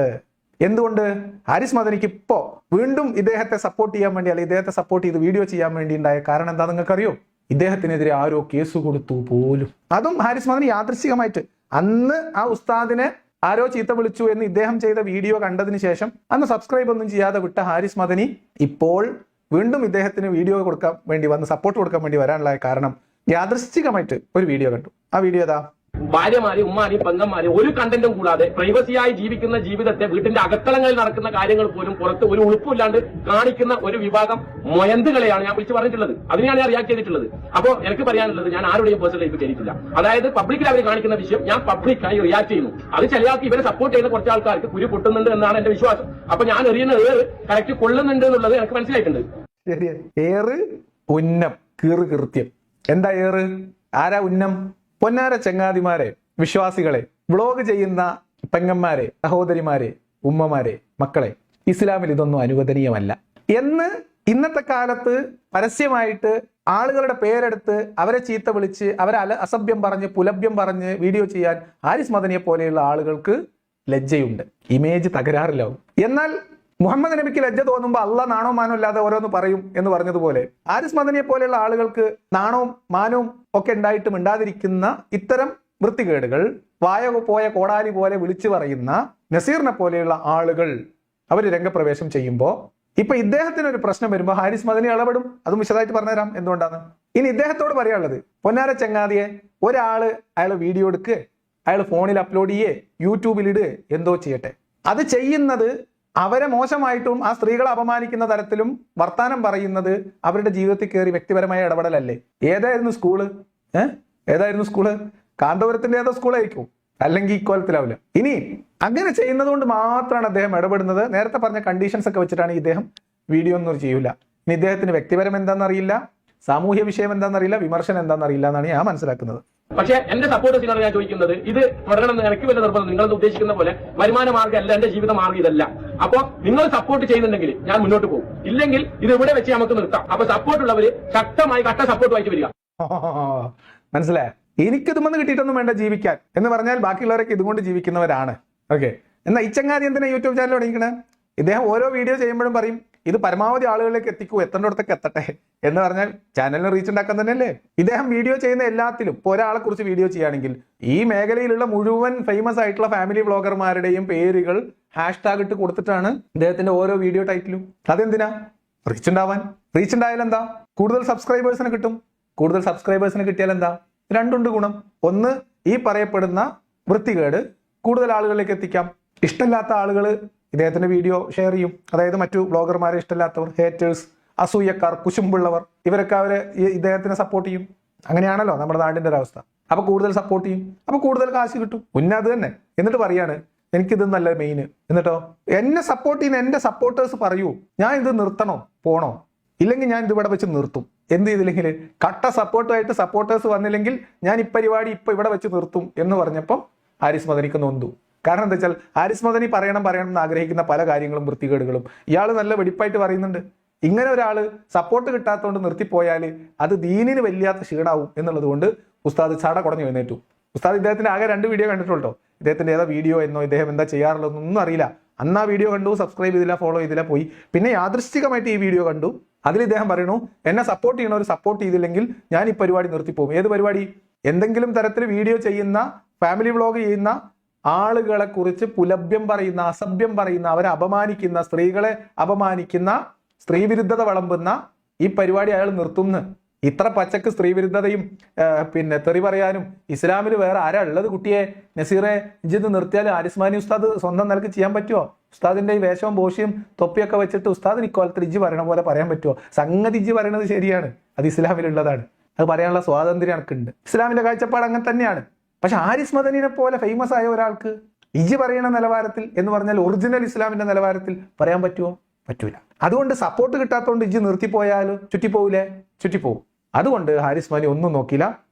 എന്തുകൊണ്ട്? ഹാരിസ് മദനിക്ക് ഇപ്പോ വീണ്ടും ഇദ്ദേഹത്തെ സപ്പോർട്ട് ചെയ്യാൻ വേണ്ടി, അല്ലെങ്കിൽ ഇദ്ദേഹത്തെ സപ്പോർട്ട് ചെയ്ത് വീഡിയോ ചെയ്യാൻ വേണ്ടി ഉണ്ടായ കാരണം എന്താ നിങ്ങൾക്കറിയോ? ഇദ്ദേഹത്തിനെതിരെ ആരോ കേസ് കൊടുത്തു പോലും. അതും ഹാരിസ് മദനി യാദൃശ്ചികമായിട്ട് അന്ന് ആ ഉസ്താദിനെ ആരോ ചീത്ത വിളിച്ചു എന്ന് ഇദ്ദേഹം ചെയ്ത വീഡിയോ കണ്ടതിന് ശേഷം അന്ന് സബ്സ്ക്രൈബ് ഒന്നും ചെയ്യാതെ വിട്ട ഹാരിസ് മദനി ഇപ്പോൾ വീണ്ടും ഇദ്ദേഹത്തിന് വീഡിയോ കൊടുക്കാൻ വേണ്ടി വന്ന് സപ്പോർട്ട് കൊടുക്കാൻ വേണ്ടി വരാനുള്ള കാരണം യാദൃശ്ചികമായിട്ട് ഒരു വീഡിയോ കണ്ടു. ആ വീഡിയോ ഏതാ? ഭാര്യമാര്, ഉമ്മാരി, പെങ്ങന്മാര് ഒരു കണ്ടന്റും കൂടാതെ പ്രൈവസിയായി ജീവിക്കുന്ന ജീവിതത്തെ വീട്ടിന്റെ അകത്തളങ്ങളിൽ നടക്കുന്ന കാര്യങ്ങൾ പോലും പുറത്ത് ഒരു ഉളുപ്പില്ലാണ്ട് കാണിക്കുന്ന ഒരു വിഭാഗം മൊയന്തുകളെയാണ് ഞാൻ വിളിച്ച് പറഞ്ഞിട്ടുള്ളത്. അതിനെയാണ് ഞാൻ റിയാക്ട് ചെയ്തിട്ടുള്ളത്. അപ്പോ എനിക്ക് പറയാനുള്ളത്, ഞാൻ ആരുടെയും പേഴ്സണൽ ലൈഫ് കയറിയിട്ടില്ല. അതായത് പബ്ലിക്കിൽ അവർ കാണിക്കുന്ന വിഷയം ഞാൻ പബ്ലിക്കായി റിയാക്ട് ചെയ്യുന്നു. അത് ചില ആൾക്ക് ഇവരെ സപ്പോർട്ട് ചെയ്യുന്ന കുറച്ച് ആൾക്കാർക്ക് കുരു പൊട്ടുന്നുണ്ട് എന്നാണ് എന്റെ വിശ്വാസം. അപ്പൊ ഞാൻ എറിയുന്ന ഏറ് കറക്റ്റ് കൊള്ളുന്നുണ്ട് എന്നുള്ളത് എനിക്ക് മനസ്സിലായിട്ടുണ്ട്. ഏറ് ഉന്നം, കീർകൃത്യം. എന്താ ഏറ്? ആരാ ഉന്നം? പൊന്നാര ചങ്ങാതിമാരെ, വിശ്വാസികളെ, വ്ളോഗ് ചെയ്യുന്ന പെങ്ങന്മാരെ, സഹോദരിമാരെ, ഉമ്മമാരെ, മക്കളെ, ഇസ്ലാമിൽ ഇതൊന്നും അനുവദനീയമല്ല എന്ന് ഇന്നത്തെ കാലത്ത് പരസ്യമായിട്ട് ആളുകളുടെ പേരെടുത്ത് അവരെ ചീത്ത വിളിച്ച് അവരെ അസഭ്യം പറഞ്ഞ് പുലഭ്യം പറഞ്ഞ് വീഡിയോ ചെയ്യാൻ ഹാരിസ് മദനിയെ പോലെയുള്ള ആളുകൾക്ക് ലജ്ജയുണ്ട്. ഇമേജ് തകരാറിലാവും. എന്നാൽ മുഹമ്മദ് നബിക്ക് ലജ്ജ തോന്നുമ്പോൾ അള്ളാഹ് നാണോ മാനോ ഇല്ലാതെ ഓരോന്ന് പറയും എന്ന് പറഞ്ഞതുപോലെ ഹാരിസ് മദനിയെ പോലെയുള്ള ആളുകൾക്ക് നാണവും മാനവും ഒക്കെ ഉണ്ടായിട്ടും ഉണ്ടാതിരിക്കുന്ന ഇത്തരം വൃത്തികേടുകൾ വായ പോയ കോടാലി പോലെ വിളിച്ചു പറയുന്ന നസീറിനെ പോലെയുള്ള ആളുകൾ അവർ രംഗപ്രവേശം ചെയ്യുമ്പോൾ ഇപ്പൊ ഇദ്ദേഹത്തിന് ഒരു പ്രശ്നം വരുമ്പോൾ ഹാരിസ് മദനി ഇടപെടും. അതും വിശദമായിട്ട് പറഞ്ഞുതരാം എന്തുകൊണ്ടാണ്. ഇനി ഇദ്ദേഹത്തോട് പറയാനുള്ളത്, പൊന്നാര ചങ്ങാതിയെ, ഒരാള് അയാൾ വീഡിയോ എടുക്കുക, അയാൾ ഫോണിൽ അപ്ലോഡ് ചെയ്യേ, യൂട്യൂബിൽ ഇടുക, എന്തോ ചെയ്യട്ടെ. അത് ചെയ്യുന്നത് അവരെ മോശമായിട്ടും ആ സ്ത്രീകളെ അപമാനിക്കുന്ന തരത്തിലും വർത്താനം പറയുന്നത് അവരുടെ ജീവിതത്തിൽ കയറി വ്യക്തിപരമായ ഇടപെടലല്ലേ? ഏതായിരുന്നു സ്കൂള്? ഏതായിരുന്നു സ്കൂള്? കാന്തപുരത്തിന്റെ ഏതോ സ്കൂളായിരിക്കും, അല്ലെങ്കിൽ ഇക്കോലത്തിലാവില്ല. ഇനി അങ്ങനെ ചെയ്യുന്നത് കൊണ്ട് മാത്രമാണ് അദ്ദേഹം ഇടപെടുന്നത്. നേരത്തെ പറഞ്ഞ കണ്ടീഷൻസ് ഒക്കെ വെച്ചിട്ടാണ് ഇദ്ദേഹം വീഡിയോ ഒന്നും ചെയ്യൂല. ഇനി ഇദ്ദേഹത്തിന് വ്യക്തിപരം എന്താണെന്നറിയില്ല, സാമൂഹ്യ വിഷയം എന്താണെന്നറിയില്ല, വിമർശനം എന്താണെന്നറിയില്ല എന്നാണ് ഞാൻ മനസ്സിലാക്കുന്നത്. പക്ഷേ എന്റെ സപ്പോർട്ടേഴ്സിനോട് ഞാൻ ചോദിക്കുന്നത്, ഇത് തുടരണം എനിക്ക് വല്ല നിർബന്ധം, നിങ്ങളത് ഉദ്ദേശിക്കുന്ന പോലെ വരുമാന മാർഗ്ഗം അല്ല, എന്റെ ജീവിത മാർഗ്ഗം ഇതല്ല. അപ്പൊ നിങ്ങൾ സപ്പോർട്ട് ചെയ്യുന്നുണ്ടെങ്കിൽ ഞാൻ മുന്നോട്ട് പോകും, ഇല്ലെങ്കിൽ ഇത് ഇവിടെ വെച്ച് നമുക്ക് നിർത്താം. അപ്പൊ സപ്പോർട്ടുള്ളവര് ശക്തമായി കട്ട സപ്പോർട്ടുമായിട്ട് വരിക. മനസ്സിലായ? എനിക്കിതുമെന്ന് കിട്ടിയിട്ടൊന്നും വേണ്ട ജീവിക്കാൻ എന്ന് പറഞ്ഞാൽ ബാക്കിയുള്ളവരൊക്കെ ഇതുകൊണ്ട് ജീവിക്കുന്നവരാണ്. ഓക്കെ, എന്നാ ഈ ചങ്ങാതി എന്തിനാ യൂട്യൂബ് ചാനൽ തുടങ്ങിക്കണേ? ഇദ്ദേഹം ഓരോ വീഡിയോ ചെയ്യുമ്പോഴും പറയും ഇത് പരമാവധി ആളുകളിലേക്ക് എത്തിക്കൂ, എത്തേണ്ടടത്തൊക്കെ എത്തട്ടെ എന്ന് പറഞ്ഞാൽ ചാനലിന് റീച്ച് ഉണ്ടാക്കാൻ തന്നെയല്ലേ ഇദ്ദേഹം വീഡിയോ ചെയ്യുന്ന എല്ലാത്തിലും. ഇപ്പോൾ ഒരാളെ കുറിച്ച് വീഡിയോ ചെയ്യുകയാണെങ്കിൽ ഈ മേഖലയിലുള്ള മുഴുവൻ ഫേമസ് ആയിട്ടുള്ള ഫാമിലി വ്ളോഗർമാരുടെയും പേരുകൾ #ഇട്ട് കൊടുത്തിട്ടാണ് ഇദ്ദേഹത്തിന്റെ ഓരോ വീഡിയോ ടൈറ്റിലും. അതെന്തിനാ? റീച്ച് ഉണ്ടാവാൻ. റീച്ച് ഉണ്ടായാൽ എന്താ? കൂടുതൽ സബ്സ്ക്രൈബേഴ്സിന് കിട്ടും. കൂടുതൽ സബ്സ്ക്രൈബേഴ്സിന് കിട്ടിയാൽ എന്താ? രണ്ടുണ്ട് ഗുണം. ഒന്ന്, ഈ പറയപ്പെടുന്ന വൃത്തികേട് കൂടുതൽ ആളുകളിലേക്ക് എത്തിക്കാം. ഇഷ്ടമില്ലാത്ത ആളുകൾ ഇദ്ദേഹത്തിന്റെ വീഡിയോ ഷെയർ ചെയ്യും. അതായത് മറ്റു ബ്ലോഗർമാരെ ഇഷ്ടമില്ലാത്തവർ, ഹേറ്റേഴ്സ്, അസൂയക്കാർ, കുശുമ്പുള്ളവർ, ഇവരൊക്കെ ഇദ്ദേഹത്തിനെ സപ്പോർട്ട് ചെയ്യും. അങ്ങനെയാണല്ലോ നമ്മുടെ നാടിന്റെ ഒരവസ്ഥ. അപ്പൊ കൂടുതൽ സപ്പോർട്ട് ചെയ്യും, അപ്പൊ കൂടുതൽ കാശ് കിട്ടും. ഉന്നത് തന്നെ. എന്നിട്ട് പറയാണ് എനിക്കിത് നല്ല മെയിൻ. എന്നിട്ടോ എന്നെ സപ്പോർട്ട് ചെയ്യുന്ന എന്റെ സപ്പോർട്ടേഴ്സ് പറയൂ ഞാൻ ഇത് നിർത്തണോ പോണോ, ഇല്ലെങ്കിൽ ഞാൻ ഇത് ഇവിടെ വെച്ച് നിർത്തും. എന്ത് ചെയ്തില്ലെങ്കിൽ കട്ട സപ്പോർട്ടുമായിട്ട് സപ്പോർട്ടേഴ്സ് വന്നില്ലെങ്കിൽ ഞാൻ ഈ പരിപാടി ഇപ്പൊ ഇവിടെ വെച്ച് നിർത്തും എന്ന് പറഞ്ഞപ്പോൾ ഹാരിസ് മദനിക്ക് നൊന്തു. കാരണം എന്താ വെച്ചാൽ ഹാരിസ് മദനി പറയണം എന്ന് ആഗ്രഹിക്കുന്ന പല കാര്യങ്ങളും വൃത്തികേടുകളും ഇയാൾ നല്ല വെടിപ്പായിട്ട് പറയുന്നുണ്ട്. ഇങ്ങനെ ഒരാൾ സപ്പോർട്ട് കിട്ടാത്തതുകൊണ്ട് നിർത്തിപ്പോയാൽ അത് ദീനിന് വല്ലാത്ത ക്ഷീണാവും എന്നുള്ളത് കൊണ്ട് ഉസ്താദ് ചട കുടഞ്ഞു എഴുന്നേറ്റു. ഉസ്താദ് ഇദ്ദേഹത്തിന്റെ ആകെ 2 വീഡിയോ കണ്ടിട്ടുള്ളൂ. ഇദ്ദേഹത്തിന്റെ ഏതാ വീഡിയോ എന്നോ ഇദ്ദേഹം എന്താ ചെയ്യാറുള്ളതൊന്നും അറിയില്ല. അന്ന് ആ വീഡിയോ കണ്ടു, സബ്സ്ക്രൈബ് ചെയ്തില്ല, ഫോളോ ചെയ്തില്ല, പോയി. പിന്നെ യാദൃശ്ചികമായിട്ട് ഈ വീഡിയോ കണ്ടു. അതിൽ ഇദ്ദേഹം പറയണു എന്നെ സപ്പോർട്ട് ചെയ്യണവർ സപ്പോർട്ട് ചെയ്തില്ലെങ്കിൽ ഞാൻ ഈ പരിപാടി നിർത്തിപ്പോകും. ഏത് പരിപാടി? എന്തെങ്കിലും തരത്തിൽ വീഡിയോ ചെയ്യുന്ന, ഫാമിലി വ്ളോഗ് ചെയ്യുന്ന ആളുകളെ കുറിച്ച് പുലഭ്യം പറയുന്ന, അസഭ്യം പറയുന്ന, അവരെ അപമാനിക്കുന്ന, സ്ത്രീകളെ അപമാനിക്കുന്ന, സ്ത്രീവിരുദ്ധത വിളമ്പുന്ന ഈ പരിപാടി അയാൾ നിർത്തുന്നു. ഇത്ര പച്ചക്ക് സ്ത്രീവിരുദ്ധതയും പിന്നെ തെറി പറയാനും ഇസ്ലാമിൽ വേറെ ആരാ ഉള്ളത്? കുട്ടിയെ നസീറെ ഇജ്ജ് നിർത്തിയാൽ ഹാരിസ് മദനി ഉസ്താദ് സ്വന്തം നിലക്ക് ചെയ്യാൻ പറ്റുമോ? ഉസ്താദിന്റെ ഈ വേഷവും ബോഷിയും തൊപ്പിയൊക്കെ വെച്ചിട്ട് ഉസ്താദിന് ഇക്കോലത്തിൽ ഇജ്ജ് പറയണ പോലെ പറയാൻ പറ്റുമോ? സംഗതി ഇജ്ജ് പറയണത് ശരിയാണ്, അത് ഇസ്ലാമിലുള്ളതാണ്, അത് പറയാനുള്ള സ്വാതന്ത്ര്യം എനിക്കുണ്ട്. ഇസ്ലാമിന്റെ കാഴ്ചപ്പാട് അങ്ങനെ തന്നെയാണ്. പക്ഷെ ഹാരിസ് മദനിനെ പോലെ ഫേമസ് ആയ ഒരാൾക്ക് ഇജ്ജ് പറയണ നിലവാരത്തിൽ എന്ന് പറഞ്ഞാൽ ഒറിജിനൽ ഇസ്ലാമിന്റെ നിലവാരത്തിൽ പറയാൻ പറ്റുമോ? പറ്റൂല. അതുകൊണ്ട് സപ്പോർട്ട് കിട്ടാത്തതുകൊണ്ട് ഇജ്ജ് നിർത്തിപ്പോയാലും ചുറ്റിപ്പോവില്ലേ? ചുറ്റിപ്പോവും. അതുകൊണ്ട് ഹാരിസ് മദനി ഒന്നും നോക്കിയില്ല,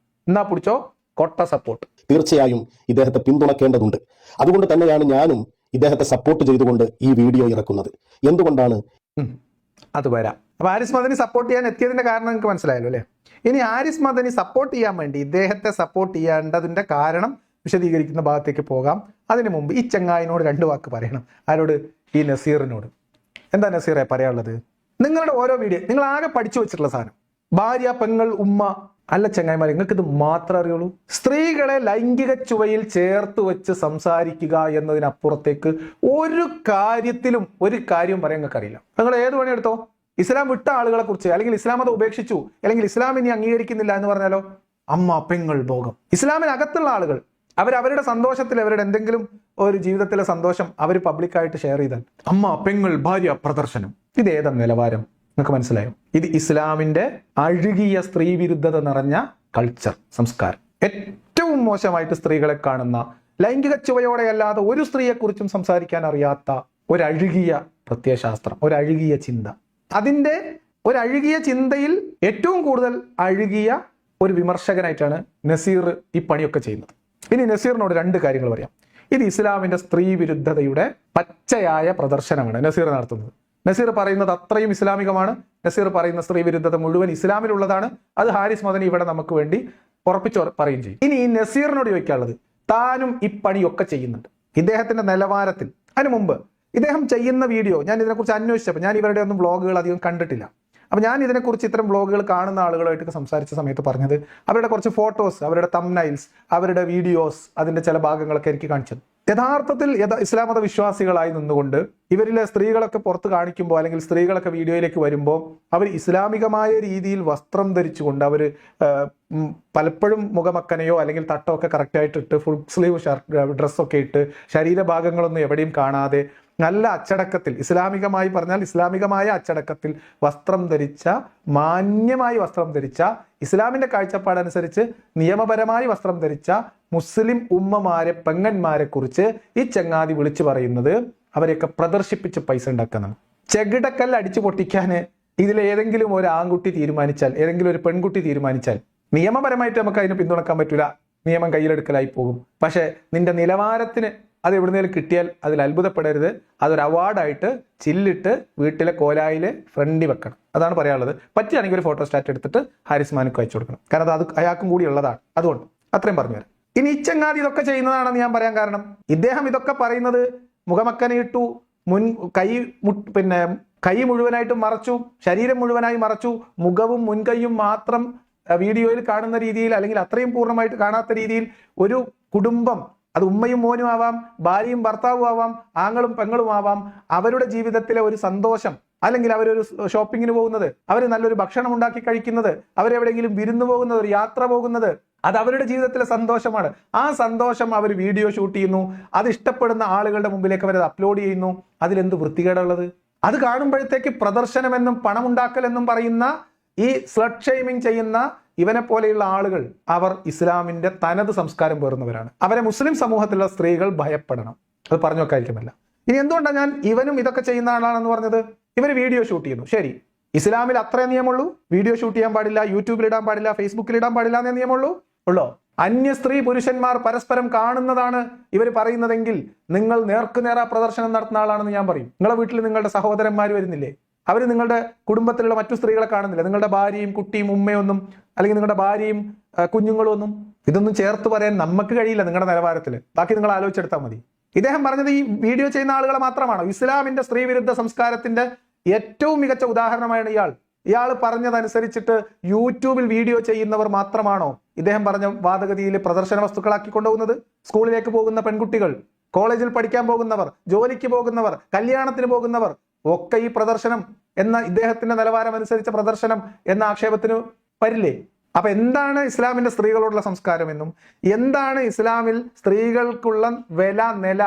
എന്നാ പിടിച്ചോ കൊട്ട സപ്പോർട്ട്. തീർച്ചയായും ഇദ്ദേഹത്തെ പിന്തുണക്കേണ്ടതുണ്ട്. അതുകൊണ്ട് തന്നെയാണ് ഞാനും ഇദ്ദേഹത്തെ സപ്പോർട്ട് ചെയ്തുകൊണ്ട് ഈ വീഡിയോ ഇറക്കുന്നത്. എന്തുകൊണ്ടാണ്? അത് വരാം. അപ്പൊ ഹാരിസ് മദനി സപ്പോർട്ട് ചെയ്യാൻ എത്തിയതിന്റെ കാരണം നിങ്ങൾക്ക് മനസ്സിലായല്ലോ അല്ലെ? ഇനി ഹാരിസ് മദനി സപ്പോർട്ട് ചെയ്യാൻ വേണ്ടി ഇദ്ദേഹത്തെ സപ്പോർട്ട് ചെയ്യേണ്ടതിന്റെ കാരണം വിശദീകരിക്കുന്ന ഭാഗത്തേക്ക് പോകാം. അതിനു മുമ്പ് ഈ ചങ്ങായിനോട് 2 വാക്ക് പറയണം. ആരോട്? ഈ നസീറിനോട്. എന്താ നസീറെ പറയാനുള്ളത്? നിങ്ങളുടെ ഓരോ വീഡിയോ നിങ്ങൾ ആകെ പഠിച്ചു വെച്ചിട്ടുള്ള സാധനം ഭാര്യ, പെങ്ങൾ, ഉമ്മ അല്ല ചങ്ങായിമാർ, നിങ്ങൾക്ക് ഇത് മാത്രമേ അറിയുള്ളൂ. സ്ത്രീകളെ ലൈംഗിക ചുവയിൽ ചേർത്ത് വെച്ച് സംസാരിക്കുക എന്നതിനപ്പുറത്തേക്ക് ഒരു കാര്യത്തിലും ഒരു കാര്യം പറയാൻ നിങ്ങൾക്ക് അറിയില്ല. നിങ്ങൾ ഏത് പണി എടുത്തോ, ഇസ്ലാം വിട്ട ആളുകളെ കുറിച്ച്, അല്ലെങ്കിൽ ഇസ്ലാം അത് ഉപേക്ഷിച്ചു, അല്ലെങ്കിൽ ഇസ്ലാം ഇനി അംഗീകരിക്കുന്നില്ല എന്ന് പറഞ്ഞാലോ അമ്മ, പെങ്ങൾ, ഭോഗം. ഇസ്ലാമിനകത്തുള്ള ആളുകൾ അവരവരുടെ സന്തോഷത്തിൽ, അവരുടെ എന്തെങ്കിലും ഒരു ജീവിതത്തിലെ സന്തോഷം അവർ പബ്ലിക്കായിട്ട് ഷെയർ ചെയ്താൽ അമ്മ, പെങ്ങൾ, ഭാര്യ, പ്രദർശനം. ഇത് ഏതാ നിലവാരം? നിങ്ങൾക്ക് മനസ്സിലായോ? ഇത് ഇസ്ലാമിന്റെ അഴുകിയ സ്ത്രീ വിരുദ്ധത നിറഞ്ഞ കൾച്ചർ, സംസ്കാരം. ഏറ്റവും മോശമായിട്ട് സ്ത്രീകളെ കാണുന്ന, ലൈംഗിക ചുവയോടെയല്ലാതെ ഒരു സ്ത്രീയെക്കുറിച്ചും സംസാരിക്കാൻ അറിയാത്ത ഒരഴുകിയ പ്രത്യയശാസ്ത്രം, ഒരഴുകിയ ചിന്ത. അതിന്റെ ഒരഴുകിയ ചിന്തയിൽ ഏറ്റവും കൂടുതൽ അഴുകിയ ഒരു വിമർശകനായിട്ടാണ് നസീർ ഈ പണിയൊക്കെ ചെയ്യുന്നത്. ഇനി നസീറിനോട് 2 കാര്യങ്ങൾ പറയാം. ഇത് ഇസ്ലാമിന്റെ സ്ത്രീ വിരുദ്ധതയുടെ പച്ചയായ പ്രദർശനമാണ് നസീർ നടത്തുന്നത്. നസീർ പറയുന്നത് അത്രയും ഇസ്ലാമികമാണ്. നസീർ പറയുന്ന സ്ത്രീ വിരുദ്ധത മുഴുവൻ ഇസ്ലാമിലുള്ളതാണ്. അത് ഹാരിസ് മദനി ഇവിടെ നമുക്ക് വേണ്ടി ഉറപ്പിച്ചു പറയും ചെയ്യും. ഇനി ഈ നസീറിനോട് ചോദിക്കാനുള്ളത്, താനും ഈ പണിയൊക്കെ ചെയ്യുന്നുണ്ട് ഇദ്ദേഹത്തിന്റെ നിലവാരത്തിൽ. അതിനു മുമ്പ് ഇദ്ദേഹം ചെയ്യുന്ന വീഡിയോ ഞാൻ ഇതിനെക്കുറിച്ച് അന്വേഷിച്ചപ്പോൾ ഞാൻ ഇവരുടെ ഒന്നും വ്ളോഗുകൾ അധികം കണ്ടിട്ടില്ല. അപ്പം ഞാൻ ഇതിനെക്കുറിച്ച് ഇത്തരം വ്ളോഗുകൾ കാണുന്ന ആളുകളായിട്ട് സംസാരിച്ച സമയത്ത് പറഞ്ഞത് അവരുടെ കുറച്ച് ഫോട്ടോസ്, അവരുടെ തംബ്നൈൽസ്, അവരുടെ വീഡിയോസ്, അതിന്റെ ചില ഭാഗങ്ങളൊക്കെ എനിക്ക് കാണിച്ചത്. യഥാർത്ഥത്തിൽ ഇസ്ലാം മത വിശ്വാസികളായി നിന്നുകൊണ്ട് ഇവരിലെ സ്ത്രീകളൊക്കെ പുറത്ത് കാണിക്കുമ്പോൾ, അല്ലെങ്കിൽ സ്ത്രീകളൊക്കെ വീഡിയോയിലേക്ക് വരുമ്പോൾ അവർ ഇസ്ലാമികമായ രീതിയിൽ വസ്ത്രം ധരിച്ചുകൊണ്ട് അവർ പലപ്പോഴും മുഖമക്കനയോ അല്ലെങ്കിൽ തട്ടോ ഒക്കെ കറക്റ്റായിട്ട് ഇട്ട്, ഫുൾ സ്ലീവ് ഷർട്ട് ഡ്രസ്സൊക്കെ ഇട്ട്, ശരീരഭാഗങ്ങളൊന്നും എവിടെയും കാണാതെ നല്ല അച്ചടക്കത്തിൽ, ഇസ്ലാമികമായി പറഞ്ഞാൽ ഇസ്ലാമികമായ അച്ചടക്കത്തിൽ വസ്ത്രം ധരിച്ച, മാന്യമായി വസ്ത്രം ധരിച്ച, ഇസ്ലാമിന്റെ കാഴ്ചപ്പാടനുസരിച്ച് നിയമപരമായി വസ്ത്രം ധരിച്ച മുസ്ലിം ഉമ്മമാരെ, പെങ്ങന്മാരെ കുറിച്ച് ഈ ചങ്ങാതി വിളിച്ചു പറയുന്നത് അവരെയൊക്കെ പ്രദർശിപ്പിച്ച് പൈസ ഉണ്ടാക്കുന്നതാണ്. ചെകിടക്കല്ല് അടിച്ചു പൊട്ടിക്കാൻ ഇതിലേതെങ്കിലും ഒരു ആൺകുട്ടി തീരുമാനിച്ചാൽ, ഏതെങ്കിലും ഒരു പെൺകുട്ടി തീരുമാനിച്ചാൽ, നിയമപരമായിട്ട് നമുക്ക് അതിനെ പിന്തുണക്കാൻ പറ്റൂല, നിയമം കയ്യിലെടുക്കലായി പോകും. പക്ഷെ നിന്റെ നിലവാരത്തിന് അത് എവിടുന്നേലും കിട്ടിയാൽ അതിൽ അത്ഭുതപ്പെടരുത്. അതൊരു അവാർഡായിട്ട് ചില്ലിട്ട് വീട്ടിലെ കോലായിലെ ഫ്രണ്ടി വെക്കണം. അതാണ് പറയാനുള്ളത്. പറ്റുകയാണെങ്കിൽ ഒരു ഫോട്ടോ സ്റ്റാറ്റ് എടുത്തിട്ട് ഹാരിസ് മദനിക്ക് അയച്ചു കൊടുക്കണം. കാരണം അത് അയാൾക്കും കൂടി ഉള്ളതാണ്. അതുകൊണ്ട് അത്രയും പറഞ്ഞു തരാം. ഇനി ഈ ചങ്ങാതി ഇതൊക്കെ ചെയ്യുന്നതാണെന്ന് ഞാൻ പറയാൻ കാരണം, ഇദ്ദേഹം ഇതൊക്കെ പറയുന്നത് മുഖമക്കനയിട്ടു, കൈ മുഴുവനായിട്ടും മറച്ചു, ശരീരം മുഴുവനായി മറച്ചു, മുഖവും മുൻകൈയും മാത്രം വീഡിയോയിൽ കാണുന്ന രീതിയിൽ, അല്ലെങ്കിൽ അത്രയും പൂർണ്ണമായിട്ട് കാണാത്ത രീതിയിൽ ഒരു കുടുംബം, അത് ഉമ്മയും മോനും ആവാം, ഭാര്യയും ഭർത്താവും ആവാം, ആങ്ങളും പെങ്ങളും ആവാം, അവരുടെ ജീവിതത്തിലെ ഒരു സന്തോഷം, അല്ലെങ്കിൽ അവരൊരു ഷോപ്പിങ്ങിന് പോകുന്നത്, അവർ നല്ലൊരു ഭക്ഷണം ഉണ്ടാക്കി കഴിക്കുന്നത്, അവരെവിടെയെങ്കിലും വിരുന്നു പോകുന്നത്, ഒരു യാത്ര പോകുന്നത്, അത് അവരുടെ ജീവിതത്തിലെ സന്തോഷമാണ്. ആ സന്തോഷം അവർ വീഡിയോ ഷൂട്ട് ചെയ്യുന്നു, അത് ഇഷ്ടപ്പെടുന്ന ആളുകളുടെ മുമ്പിലേക്ക് അവരത് അപ്ലോഡ് ചെയ്യുന്നു. അതിലെന്ത് വൃത്തികേടുള്ളത്? അത് കാണുമ്പോഴത്തേക്ക് പ്രദർശനമെന്നും പണമുണ്ടാക്കലെന്നും പറയുന്ന ഈ സ്ലട്ട് ഷെയ്മിങ് ചെയ്യുന്ന ഇവനെ പോലെയുള്ള ആളുകൾ അവർ ഇസ്ലാമിന്റെ തനത് സംസ്കാരം പേറുന്നവരാണ്. അവരെ മുസ്ലിം സമൂഹത്തിലുള്ള സ്ത്രീകൾ ഭയപ്പെടണം. അത് പറഞ്ഞു വെക്കാതിരിക്കുമല്ല. ഇനി എന്തുകൊണ്ടാണ് ഞാൻ ഇവനും ഇതൊക്കെ ചെയ്യുന്ന ആളാണെന്ന് പറഞ്ഞത്? ഇവര് വീഡിയോ ഷൂട്ട് ചെയ്യുന്നു. ശരി, ഇസ്ലാമിൽ അത്രേ നിയമമുള്ളൂ. വീഡിയോ ഷൂട്ട് ചെയ്യാൻ പാടില്ല, യൂട്യൂബിൽ ഇടാൻ പാടില്ല, ഫേസ്ബുക്കിൽ ഇടാൻ പാടില്ല എന്നേ നിയമമുള്ളൂ. ഉള്ളോ? അന്യ സ്ത്രീ പുരുഷന്മാർ പരസ്പരം കാണുന്നതാണ് ഇവർ പറയുന്നതെങ്കിൽ നിങ്ങൾ നേർക്കുനേറാ പ്രദർശനം നടത്തുന്ന ആളാണെന്ന് ഞാൻ പറയും. നിങ്ങളുടെ വീട്ടിൽ നിങ്ങളുടെ സഹോദരന്മാർ വരുന്നില്ലേ? അവർ നിങ്ങളുടെ കുടുംബത്തിലുള്ള മറ്റു സ്ത്രീകളെ കാണുന്നില്ല? നിങ്ങളുടെ ഭാര്യയും കുട്ടിയും ഉമ്മയൊന്നും, അല്ലെങ്കിൽ നിങ്ങളുടെ ഭാര്യയും കുഞ്ഞുങ്ങളും ഒന്നും ഇതൊന്നും ചേർത്ത് പറയാൻ നമുക്ക് കഴിയില്ല നിങ്ങളുടെ നിലവാരത്തിൽ. ബാക്കി നിങ്ങൾ ആലോചിച്ചെടുത്താൽ മതി. ഇദ്ദേഹം പറഞ്ഞത് ഈ വീഡിയോ ചെയ്യുന്ന ആളുകളെ മാത്രമാണോ? ഇസ്ലാമിന്റെ സ്ത്രീ വിരുദ്ധ സംസ്കാരത്തിന്റെ ഏറ്റവും മികച്ച ഉദാഹരണമാണ് ഇയാൾ പറഞ്ഞതനുസരിച്ചിട്ട് യൂട്യൂബിൽ വീഡിയോ ചെയ്യുന്നവർ മാത്രമാണോ ഇദ്ദേഹം പറഞ്ഞ വാദഗതിയിൽ പ്രദർശന വസ്തുക്കളാക്കി കൊണ്ടുപോകുന്നത്? സ്കൂളിലേക്ക് പോകുന്ന പെൺകുട്ടികൾ, കോളേജിൽ പഠിക്കാൻ പോകുന്നവർ, ജോലിക്ക് പോകുന്നവർ, കല്യാണത്തിന് പോകുന്നവർ ഒക്കെ ഈ പ്രദർശനം എന്ന ഇദ്ദേഹത്തിന്റെ നിലവാരം അനുസരിച്ച പ്രദർശനം എന്ന ആക്ഷേപത്തിന് വരില്ലേ? അപ്പൊ എന്താണ് ഇസ്ലാമിന്റെ സ്ത്രീകളോടുള്ള സംസ്കാരം എന്നും എന്താണ് ഇസ്ലാമിൽ സ്ത്രീകൾക്കുള്ള നില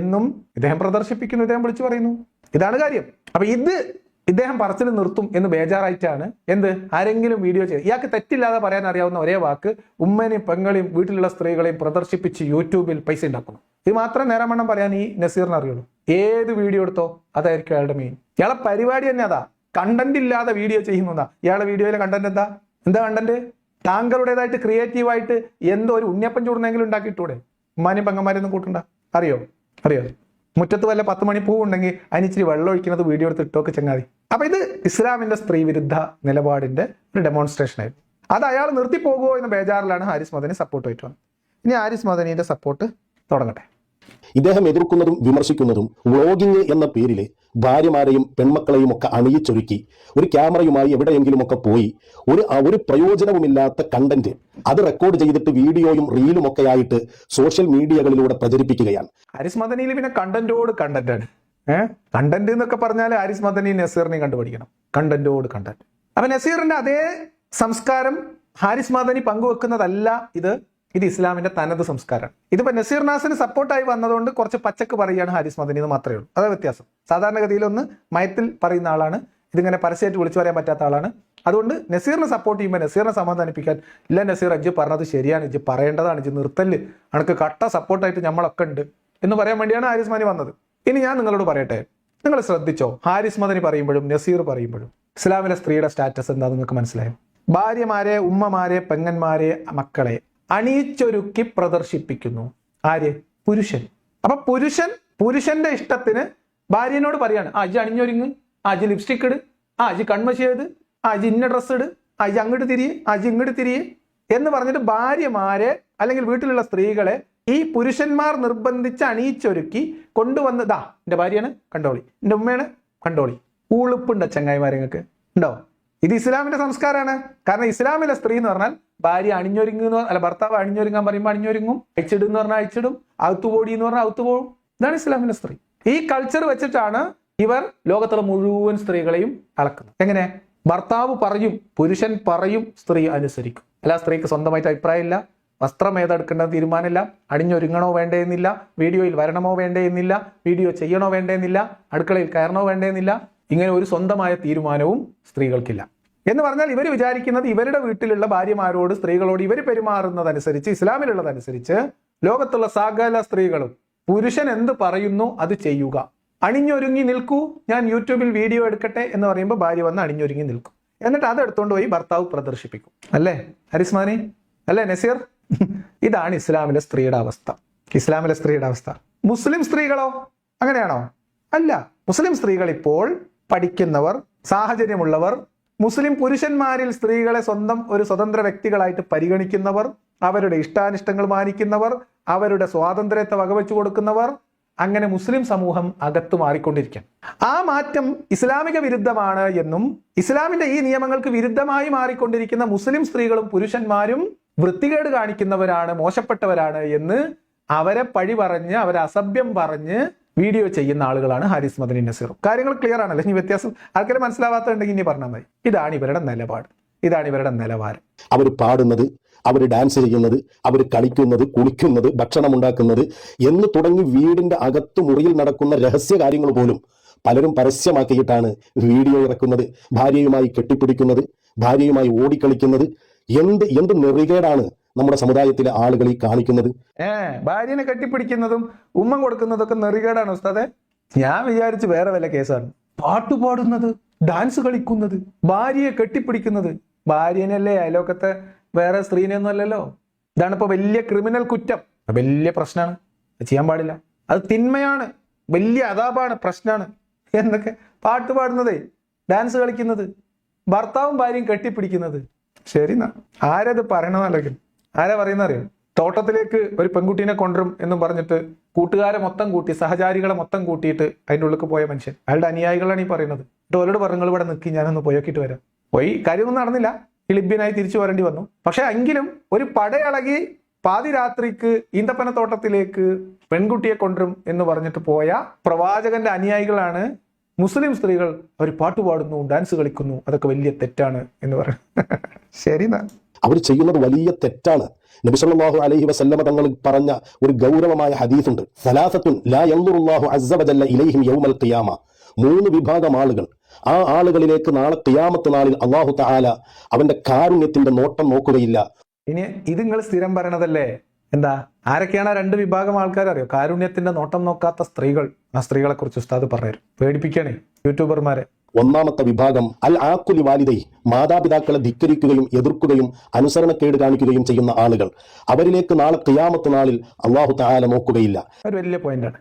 എന്നും ഇദ്ദേഹം പ്രദർശിപ്പിക്കുന്നു, ഇദ്ദേഹം വിളിച്ചു പറയുന്നു. ഇതാണ് കാര്യം. അപ്പൊ ഇദ്ദേഹം പറച്ചിൽ നിർത്തും എന്ന് ബേജാറായിട്ടാണ് ആരെങ്കിലും വീഡിയോ ചെയ്ത്. ഇയാൾക്ക് തെറ്റില്ലാതെ പറയാൻ അറിയാവുന്ന ഒരേ വാക്ക് ഉമ്മനെയും പെങ്ങളെയും വീട്ടിലുള്ള സ്ത്രീകളെയും പ്രദർശിപ്പിച്ച് യൂട്യൂബിൽ പൈസ ഉണ്ടാക്കുന്നു. ഇത് മാത്രം നേരമണ്ണം പറയാൻ ഈ നസീറിന് അറിയുള്ളൂ. ഏത് വീഡിയോ എടുത്തോ അതായിരിക്കും അയാളുടെ മെയിൻ. ഇയാളെ പരിപാടി തന്നെ അതാ. കണ്ടന്റ് ഇല്ലാതെ വീഡിയോ ചെയ്യുന്നതാ. ഇയാളുടെ വീഡിയോയിലെ കണ്ടന്റ് എന്താ കണ്ടന്റ്? താങ്കളുടേതായിട്ട് ക്രിയേറ്റീവായിട്ട് എന്തോ ഒരു ഉണ്ണിയപ്പം ചൂടുന്നെങ്കിലും ഉണ്ടാക്കിയിട്ടൂടെ? ഉമ്മാനും പെങ്ങന്മാരൊന്നും കൂട്ടണ്ട. അറിയോ? മുറ്റത്ത് വല്ല 10 മണി പൂവുണ്ടെങ്കിൽ അതിനിച്ചിരി വെള്ളം ഒഴിക്കുന്നത് വീഡിയോ എടുത്ത് ഇട്ടോക്ക് ചങ്ങാതി. അപ്പൊ ഇത് ഇസ്ലാമിന്റെ സ്ത്രീ വിരുദ്ധ നിലപാടിന്റെ ഒരു ഡെമോൺസ്ട്രേഷൻ ആയിരുന്നു. അത് അയാൾ നിർത്തിപ്പോകുമോ എന്ന ബേജാറിലാണ് ഹാരിസ് മദനി സപ്പോർട്ട് ആയിട്ട് വന്നത്. ഇനി ഹാരിസ് മദനിയുടെ സപ്പോർട്ട് തുടങ്ങട്ടെ. ഇദ്ദേഹം എതിർക്കുന്നതും വിമർശിക്കുന്നതും വ്ളോഗിംഗ് എന്ന പേരിൽ ഭാര്യമാരെയും പെൺമക്കളെയും ഒക്കെ അണിയിച്ചൊരുക്കി ഒരു ക്യാമറയുമായി എവിടെയെങ്കിലുമൊക്കെ പോയി ഒരു പ്രയോജനവുമില്ലാത്ത കണ്ടന്റ് അത് റെക്കോർഡ് ചെയ്തിട്ട് വീഡിയോയും റീലും ഒക്കെ ആയിട്ട് സോഷ്യൽ മീഡിയകളിലൂടെ പ്രചരിപ്പിക്കുകയാണ്. ഹാരിസ് മദനിയിൽ പിന്നെ കണ്ടന്റോട് കണ്ടന്റാണ്. കണ്ടന്റ് എന്നൊക്കെ പറഞ്ഞാൽ ഹാരിസ് മദനി നസീറിനെയും കണ്ടുപിടിക്കണം. കണ്ടന്റോട് കണ്ടന്റ്. അപ്പൊ നസീറിന്റെ അതേ സംസ്കാരം ഹാരിസ് മദനി പങ്കുവെക്കുന്നതല്ല ഇത് ഇസ്ലാമിന്റെ തനത് സംസ്കാരമാണ്. ഇതിപ്പോ നസീർ നാസിന് സപ്പോർട്ടായി വന്നതുകൊണ്ട് കുറച്ച് പച്ചക്ക് പറയുകയാണ് ഹാരിസ് മദനി എന്ന് മാത്രമേ ഉള്ളൂ. അതാ വ്യത്യാസം. സാധാരണഗതിയിലൊന്ന് മയത്തിൽ പറയുന്ന ആളാണ്, ഇതിങ്ങനെ പരസ്യമായിട്ട് വിളിച്ചു പറയാൻ പറ്റാത്ത ആളാണ്. അതുകൊണ്ട് നസീറിനെ സപ്പോർട്ട് ചെയ്യുമ്പോൾ നസീറിനെ സമാധാനിപ്പിക്കാൻ, ഇല്ല നസീർ അജ്ജ് പറഞ്ഞത് ശരിയാണ്, ഇജ്ജ് പറയേണ്ടതാണ്, ഇജ്ജ് നിർത്തല്, അനക്ക് കട്ട സപ്പോർട്ടായിട്ട് നമ്മളൊക്കെ ഉണ്ട് എന്ന് പറയാൻ വേണ്ടിയാണ് ഹാരിസ് മദനി വന്നത്. ഇനി ഞാൻ നിങ്ങളോട് പറയട്ടെ, നിങ്ങൾ ശ്രദ്ധിച്ചോ? ഹാരിസ് മദനി പറയുമ്പോഴും നസീർ പറയുമ്പോഴും ഇസ്ലാമിലെ സ്ത്രീയുടെ സ്റ്റാറ്റസ് എന്താ നിങ്ങൾക്ക് മനസ്സിലായോ? ഭാര്യമാരെ, ഉമ്മമാരെ, പെങ്ങന്മാരെ, മക്കളെ അണിയിച്ചൊരുക്കി പ്രദർശിപ്പിക്കുന്നു. ആര്? പുരുഷൻ. അപ്പൊ പുരുഷന്റെ ഇഷ്ടത്തിന് ഭാര്യനോട് പറയാണ്, അജ് അണിഞ്ഞൊരുങ്ങ്, അജ് ലിപ്സ്റ്റിക് ഇട്, അജ് കൺമശി ചെയ്ത്, അജ് ഇന്ന ഡ്രസ്സ് ഇട്, അജ് അങ്ങോട്ട് തിരിയെ, അജ് ഇങ്ങോട്ട് തിരിയെ എന്ന് പറഞ്ഞിട്ട് ഭാര്യമാരെ അല്ലെങ്കിൽ വീട്ടിലുള്ള സ്ത്രീകളെ ഈ പുരുഷന്മാർ നിർബന്ധിച്ച് അണിയിച്ചൊരുക്കി കൊണ്ടുവന്നതാ. എന്റെ ഭാര്യയാണ്, കണ്ടോളി. എന്റെ ഉമ്മയാണ്, കണ്ടോളി. ഊളുപ്പുണ്ട് ചങ്ങായിമാരെങ്ങൾക്ക് ഉണ്ടോ? ഇത് ഇസ്ലാമിന്റെ സംസ്കാരമാണ്. കാരണം ഇസ്ലാമിലെ സ്ത്രീ എന്ന് പറഞ്ഞാൽ ഭാര്യ അണിഞ്ഞൊരുങ്ങുന്ന, അല്ല ഭർത്താവ് അണിഞ്ഞൊരുങ്ങാൻ പറയുമ്പോൾ അണിഞ്ഞൊരുങ്ങും, അയച്ചിടും എന്ന് പറഞ്ഞാൽ അയച്ചിടും, അകത്തുപോടി എന്ന് പറഞ്ഞാൽ അകത്തുപോകും. ഇതാണ് ഇസ്ലാമിന്റെ സ്ത്രീ. ഈ കൾച്ചർ വെച്ചിട്ടാണ് ഇവർ ലോകത്തുള്ള മുഴുവൻ സ്ത്രീകളെയും അളക്കുന്നത്. എങ്ങനെ? ഭർത്താവ് പറയും, പുരുഷൻ പറയും, സ്ത്രീ അനുസരിക്കും. അല്ല സ്ത്രീക്ക് സ്വന്തമായിട്ട് അഭിപ്രായമില്ല, വസ്ത്രം ഏതെടുക്കേണ്ട തീരുമാനമില്ല, അണിഞ്ഞൊരുങ്ങണോ വേണ്ടേന്നില്ല, വീഡിയോയിൽ വരണമോ വേണ്ടേന്നില്ല, വീഡിയോ ചെയ്യണോ വേണ്ടേന്നില്ല, അടുക്കളയിൽ കയറണോ വേണ്ടേന്നില്ല. ഇങ്ങനെ ഒരു സ്വന്തമായ തീരുമാനവും സ്ത്രീകൾക്കില്ല. എന്ന് പറഞ്ഞാൽ ഇവർ വിചാരിക്കുന്നത് ഇവരുടെ വീട്ടിലുള്ള ഭാര്യമാരോട്, സ്ത്രീകളോട് ഇവർ പെരുമാറുന്നതനുസരിച്ച്, ഇസ്ലാമിലുള്ളതനുസരിച്ച് ലോകത്തുള്ള സകല സ്ത്രീകളും പുരുഷൻ എന്ത് പറയുന്നു അത് ചെയ്യുക. അണിഞ്ഞൊരുങ്ങി നിൽക്കൂ, ഞാൻ യൂട്യൂബിൽ വീഡിയോ എടുക്കട്ടെ എന്ന് പറയുമ്പോൾ ഭാര്യ വന്ന് അണിഞ്ഞൊരുങ്ങി നിൽക്കും. എന്നിട്ട് അത് എടുത്തുകൊണ്ട് പോയി ഭർത്താവ് പ്രദർശിപ്പിക്കും. അല്ലേ ഹാരിസ് മദനി? അല്ലേ നസീർ? ഇതാണ് ഇസ്ലാമിലെ സ്ത്രീയുടെ അവസ്ഥ. ഇസ്ലാമിലെ സ്ത്രീയുടെ അവസ്ഥ. മുസ്ലിം സ്ത്രീകളോ അങ്ങനെയാണോ? അല്ല. മുസ്ലിം സ്ത്രീകൾ ഇപ്പോൾ പഠിക്കുന്നവർ, സാഹചര്യമുള്ളവർ, മുസ്ലിം പുരുഷന്മാരിൽ സ്ത്രീകളെ ഒരു സ്വതന്ത്ര വ്യക്തികളായിട്ട് പരിഗണിക്കുന്നവർ, അവരുടെ ഇഷ്ടാനിഷ്ടങ്ങൾ മാനിക്കുന്നവർ, അവരുടെ സ്വാതന്ത്ര്യത്തെ വകവെച്ചു കൊടുക്കുന്നവർ, അങ്ങനെ മുസ്ലിം സമൂഹം അകത്തു മാറിക്കൊണ്ടിരിക്കും. ആ മാറ്റം ഇസ്ലാമിക വിരുദ്ധമാണ് എന്നും ഇസ്ലാമിന്റെ ഈ നിയമങ്ങൾക്ക് വിരുദ്ധമായി മാറിക്കൊണ്ടിരിക്കുന്ന മുസ്ലിം സ്ത്രീകളും പുരുഷന്മാരും വൃത്തികേട് കാണിക്കുന്നവരാണ്, മോശപ്പെട്ടവരാണ് എന്ന് അവരെ പഴി പറഞ്ഞ്, അവരെ അസഭ്യം പറഞ്ഞ് വീഡിയോ ചെയ്യുന്ന ആളുകളാണ് ഹാരിസ് മദനി, നസീറും. കാര്യങ്ങൾ ക്ലിയർ ആണല്ലോ? ഇനി വ്യത്യാസം ആൾക്കാരെ മനസ്സിലാവാത്തുണ്ടെങ്കിൽ ഇനി പറഞ്ഞാൽ മതി. ഇതാണ് ഇവരുടെ നിലപാട്, ഇതാണ് ഇവരുടെ നിലവാരം. അവർ പാടുന്നത്, അവർ ഡാൻസ് ചെയ്യുന്നത്, അവർ കളിക്കുന്നത്, കുളിക്കുന്നത്, ഭക്ഷണം ഉണ്ടാക്കുന്നത് എന്ന് തുടങ്ങി വീടിന്റെ അകത്തു മുറിയിൽ നടക്കുന്ന രഹസ്യ കാര്യങ്ങൾ പോലും പലരും പരസ്യമാക്കിയിട്ടാണ് വീഡിയോ ഇറക്കുന്നത്. ഭാര്യയുമായി കെട്ടിപ്പിടിക്കുന്നത്, ഭാര്യയുമായി ഓടിക്കളിക്കുന്നത്, എന്ത് നെറികേടാണ് നമ്മുടെ സമുദായത്തിലെ ആളുകൾ ഈ കാണിക്കുന്നത്. ഭാര്യനെ കെട്ടിപ്പിടിക്കുന്നതും ഉമ്മ കൊടുക്കുന്നതൊക്കെ നെറികേടാണ് ഉസ്താദെ. ഞാൻ വിചാരിച്ചു വേറെ വല്ല കേസാണ്. പാട്ടുപാടുന്നത്, ഡാൻസ് കളിക്കുന്നത്, ഭാര്യയെ കെട്ടിപ്പിടിക്കുന്നത്. ഭാര്യനല്ലേ, അയലോക്കത്തെ വേറെ സ്ത്രീനെയൊന്നും അല്ലല്ലോ. ഇതാണിപ്പോ വലിയ ക്രിമിനൽ കുറ്റം, വലിയ പ്രശ്നമാണ്. ചെയ്യാൻ പാടില്ല, അത് തിന്മയാണ്, വലിയ അതാപാണ്, പ്രശ്നമാണ്. എന്തൊക്കെ പാട്ട് പാടുന്നതേ, ഡാൻസ് കളിക്കുന്നത്, ഭർത്താവും ഭാര്യയും കെട്ടിപ്പിടിക്കുന്നത്. ശരി, ആരത് പറയണമെന്നല്ലെങ്കിൽ ആരാ പറയുന്ന അറിയാം? തോട്ടത്തിലേക്ക് ഒരു പെൺകുട്ടീനെ കൊണ്ടുവരും എന്നും പറഞ്ഞിട്ട് കൂട്ടുകാരെ മൊത്തം കൂട്ടി, സഹചാരികളെ മൊത്തം കൂട്ടിയിട്ട് അതിൻ്റെ ഉള്ളിലേക്ക് പോയ മനുഷ്യൻ, അയാളുടെ അനുയായികളാണ് ഈ പറയുന്നത്. എന്നിട്ട് അവരോട് പറഞ്ഞു, ഇവിടെ നിൽക്കി, ഞാനൊന്ന് പോയോക്കിയിട്ട് വരാം. പോയി, കാര്യമൊന്നും നടന്നില്ല, ലഭ്യനായി തിരിച്ചു വരേണ്ടി വന്നു. പക്ഷെ എങ്കിലും ഒരു പടയളകി പാതിരാത്രിക്ക് ഈന്തപ്പനത്തോട്ടത്തിലേക്ക് പെൺകുട്ടിയെ കൊണ്ടുവരും എന്ന് പറഞ്ഞിട്ട് പോയ പ്രവാചകന്റെ അനുയായികളാണ് മുസ്ലിം സ്ത്രീകൾ. അവർ പാട്ടുപാടുന്നു, ഡാൻസ് കളിക്കുന്നു, അതൊക്കെ വലിയ തെറ്റാണ് എന്ന് പറയും. ശരി, അവർ ചെയ്യുന്നത് വലിയ തെറ്റാണ്. നബി സല്ലല്ലാഹു അലൈഹി വസല്ലമ തങ്ങൾ പറഞ്ഞ ഒരു ഗൗരവമായ ഹദീസുണ്ട്. സലാസത്തുൻ ലാ യൻദുറുല്ലാഹു അസ്സ വജല്ല ഇലൈഹിം യൗമൽ ഖിയാമ. 3 വിഭാഗം ആളുകൾ, ആ ആളുകളിലേക്ക് നാളെ ഖിയാമത്ത് നാളിൽ അല്ലാഹു തആല അവന്റെ കാരുണ്യത്തിന്റെ നോട്ടം നോക്കുകയില്ല. ഇനി ഇത് നിങ്ങൾ സ്ഥിരം പറയണതല്ലേ? എന്താ, ആരൊക്കെയാണ് 2 വിഭാഗം ആൾക്കാർ അറിയോ? കാരുണ്യത്തിന്റെ നോട്ടം നോക്കാത്ത സ്ത്രീകൾ. ആ സ്ത്രീകളെ കുറിച്ച് ഉസ്താദ് പറഞ്ഞു, പേടിപ്പിക്കണേ യൂട്യൂബർമാരെ. ഒന്നാമത്തെ വിഭാഗം അൽ ആഖുലി വാലിദൈ, മാതാപിതാക്കളെ ധിക്കരിക്കുകയും എതിർക്കുകയും അനുസരണക്കേട് കാണിക്കുകയും ചെയ്യുന്ന ആളുകൾ. അവരിലേക്ക് നാളെ ഖിയാമത്ത് നാളിൽ അല്ലാഹു തആല നോക്കുകയില്ല. ഒരു വലിയ പോയിന്റാണ്.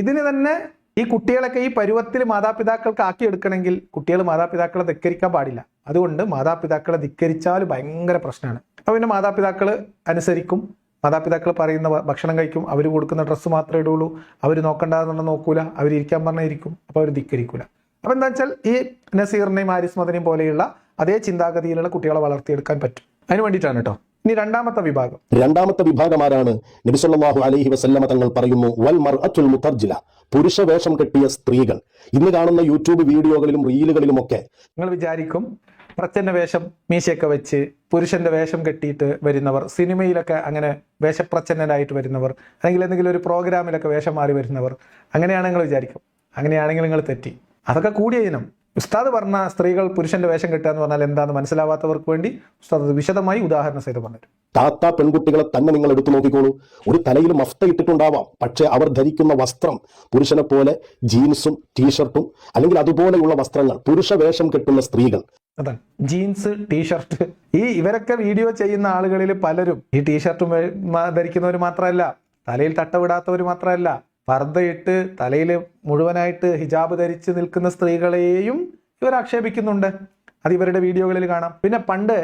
ഇതിന് തന്നെ ഈ കുട്ടികളൊക്കെ ഈ പരുവത്തിൽ മാതാപിതാക്കൾക്ക് ആക്കി എടുക്കണമെങ്കിൽ കുട്ടികൾ മാതാപിതാക്കളെ ധിക്കരിക്കാൻ പാടില്ല. അതുകൊണ്ട് മാതാപിതാക്കളെ ധിക്കരിച്ചാൽ ഭയങ്കര പ്രശ്നമാണ്. അപ്പൊ പിന്നെ മാതാപിതാക്കൾ അനുസരിക്കും, മാതാപിതാക്കൾ പറയുന്ന ഭക്ഷണം കഴിക്കും, അവർ കൊടുക്കുന്ന ഡ്രസ്സ് മാത്രമേ ഇടുള്ളൂ, അവർ നോക്കണ്ടെന്ന് നോക്കൂല, അവർ ഇരിക്കാൻ പറഞ്ഞാൽ ഇരിക്കും, അപ്പൊ അവർ ധിക്കരിക്കൂല. അപ്പൊ എന്താ വെച്ചാൽ ഈ നസീറിനെയും ഹാരിസ് മദനെയും പോലെയുള്ള അതേ ചിന്താഗതിയിലുള്ള കുട്ടികളെ വളർത്തിയെടുക്കാൻ പറ്റും. അതിന് വേണ്ടിയിട്ടാണ് കേട്ടോ. ഇനി രണ്ടാമത്തെ വിഭാഗമാരാണ് നബി സല്ലല്ലാഹു അലൈഹി വസല്ലമ തങ്ങൾ പറയുന്നു, വൽ മർഅത്തുൽ മുതർജില, പുരുഷ വേഷം കെട്ടിയ സ്ത്രീകൾ. ഇന്ന് കാണുന്ന യൂട്യൂബ് വീഡിയോകളിലും റീലുകളിലുമൊക്കെ നിങ്ങൾ വിചാരിക്കും പ്രച്ഛന്ന വേഷം, മീശയൊക്കെ വെച്ച് പുരുഷന്റെ വേഷം കെട്ടിയിട്ട് വരുന്നവർ, സിനിമയിലൊക്കെ അങ്ങനെ വേഷപ്രച്ഛന്നരായിട്ട് വരുന്നവർ, അല്ലെങ്കിൽ എന്തെങ്കിലും ഒരു പ്രോഗ്രാമിലൊക്കെ വേഷം മാറി വരുന്നവർ, അങ്ങനെയാണ് നിങ്ങൾ വിചാരിക്കും. അങ്ങനെയാണെങ്കിൽ നിങ്ങൾ തെറ്റി. അതൊക്കെ കൂടിയ ഇനം. ഉസ്താദ് പറഞ്ഞ സ്ത്രീകൾ പുരുഷന്റെ വേഷം കെട്ടുക എന്ന് പറഞ്ഞാൽ എന്താണെന്ന് മനസ്സിലാവാത്തവർക്ക് വേണ്ടി ഉസ്താദ് വിശദമായി ഉദാഹരണം ചെയ്ത് പറഞ്ഞു. താത്ത പെൺകുട്ടികളെ തന്നെ നിങ്ങൾ എടുത്തു നോക്കിക്കോളൂ. ഒരു തലയിൽ മഫ്ത ഇട്ടിട്ടുണ്ടാവാം, പക്ഷെ അവർ ധരിക്കുന്ന വസ്ത്രം പുരുഷനെ പോലെ ജീൻസും ടീഷർട്ടും അല്ലെങ്കിൽ അതുപോലെയുള്ള വസ്ത്രങ്ങൾ, പുരുഷ വേഷം കെട്ടുന്ന സ്ത്രീകൾ. അതാണ് ജീൻസ്, ടീഷർട്ട്. ഇവരൊക്കെ വീഡിയോ ചെയ്യുന്ന ആളുകളിൽ പലരും ഈ ടീഷർട്ടും ധരിക്കുന്നവർ മാത്രമല്ല, തലയിൽ തട്ടവിടാത്തവർ മാത്രമല്ല, പർദ്ദയിട്ട് തലയിൽ മുഴുവനായിട്ട് ഹിജാബ് ധരിച്ച് നിൽക്കുന്ന സ്ത്രീകളെയും ഇവർ ആക്ഷേപിക്കുന്നുണ്ട്. അത് ഇവരുടെ വീഡിയോകളിൽ കാണാം. പിന്നെ പണ്ട്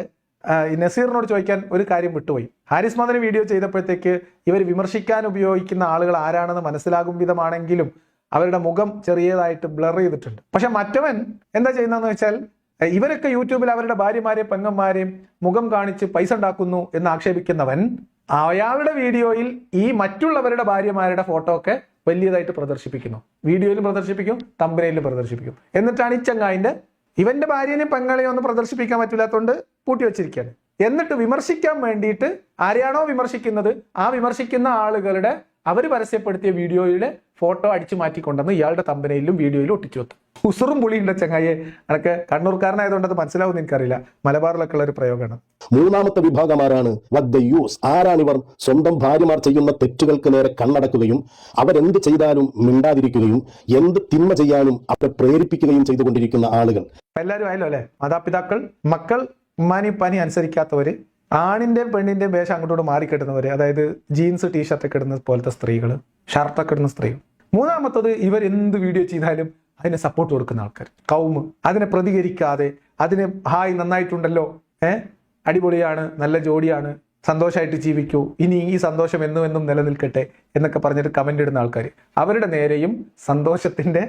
നസീറിനോട് ചോദിക്കാൻ ഒരു കാര്യം വിട്ടുപോയി. ഹാരിസ് മദനി വീഡിയോ ചെയ്തപ്പോഴത്തേക്ക് ഇവർ വിമർശിക്കാൻ ഉപയോഗിക്കുന്ന ആളുകൾ ആരാണെന്ന് മനസ്സിലാകും വിധമാണെങ്കിലും അവരുടെ മുഖം ചെറിയതായിട്ട് ബ്ലർ ചെയ്തിട്ടുണ്ട്. പക്ഷെ മറ്റവൻ എന്താ ചെയ്യുന്നതെന്ന് വെച്ചാൽ, ഇവരൊക്കെ യൂട്യൂബിൽ അവരുടെ ഭാര്യമാരെയും പെങ്ങന്മാരെയും മുഖം കാണിച്ച് പൈസ ഉണ്ടാക്കുന്നു എന്ന് ആക്ഷേപിക്കുന്നവൻ അയാളുടെ വീഡിയോയിൽ ഈ മറ്റുള്ളവരുടെ ഭാര്യമാരുടെ ഫോട്ടോ ഒക്കെ വലിയതായിട്ട് പ്രദർശിപ്പിക്കുന്നു. വീഡിയോയിലും പ്രദർശിപ്പിക്കും, തമ്പനയിലും പ്രദർശിപ്പിക്കും. എന്നിട്ടാണ് ഈ ചങ്ങായിന്റെ ഇവന്റെ ഭാര്യനെയും പെങ്ങളെയും ഒന്നും പ്രദർശിപ്പിക്കാൻ പറ്റില്ലാത്തതുകൊണ്ട് പൂട്ടി വെച്ചിരിക്കുകയാണ്. എന്നിട്ട് വിമർശിക്കാൻ വേണ്ടിയിട്ട് ആരെയാണോ വിമർശിക്കുന്നത് ആ വിമർശിക്കുന്ന ആളുകളുടെ അവർ പരസ്യപ്പെടുത്തിയ വീഡിയോയിലെ ഫോട്ടോ അടിച്ചു മാറ്റിക്കൊണ്ടെന്ന് ഇയാളുടെ തമ്പനയിലും വീഡിയോയിലും ഒട്ടിച്ചു വെത്തു. ഉസുറും പുളിയുണ്ട് ചങ്ങായെ. അതൊക്കെ കണ്ണൂർക്കാരനായതുകൊണ്ട് അത് മനസ്സിലാവും എനിക്കറിയില്ല. മലബാറിലൊക്കെ ഉള്ള ഒരു പ്രയോഗമാണ്. മൂന്നാമത്തെ വിഭാഗമാരാണ് വദ്ദയൂസ്. ആരാണിവർ? സ്വന്തം ഭാര്യമാർ ചെയ്യുന്ന തെറ്റുകൾക്ക് നേരെ കണ്ണടക്കുകയും അവരെന്ത് ചെയ്താലും മിണ്ടാതിരിക്കുകയും എന്ത് തിന്മ ചെയ്യാനും അവരെ പ്രേരിപ്പിക്കുകയും ചെയ്തുകൊണ്ടിരിക്കുന്ന ആളുകൾ. എല്ലാവരും ആയല്ലോ അല്ലെ? മാതാപിതാക്കൾ, മക്കൾ, ഉമ്മാനി പനി അനുസരിക്കാത്തവര്, ആണിന്റെ പെണ്ണിന്റെ വേഷം അങ്ങോട്ടോട് മാറിക്കെട്ടുന്നവര്, അതായത് ജീൻസ് ടീഷർട്ടൊക്കെ ഇടുന്ന പോലത്തെ സ്ത്രീകൾ, ഷർട്ടൊക്കെ ഇടുന്ന സ്ത്രീകൾ. മൂന്നാമത്തത് ഇവർ എന്ത് വീഡിയോ ചെയ്താലും അതിനെ സപ്പോർട്ട് കൊടുക്കുന്ന ആൾക്കാർ, കൗമ്. അതിനെ പ്രതികരിക്കാതെ അതിന് ഹായ് നന്നായിട്ടുണ്ടല്ലോ, അടിപൊളിയാണ്, നല്ല ജോഡിയാണ്, സന്തോഷമായിട്ട് ജീവിക്കൂ, ഇനി ഈ സന്തോഷം എന്നും നിലനിൽക്കട്ടെ എന്നൊക്കെ പറഞ്ഞിട്ട് കമന്റ് ഇടുന്ന ആൾക്കാർ. അവരുടെ നേരെയും സന്തോഷത്തിന്റെ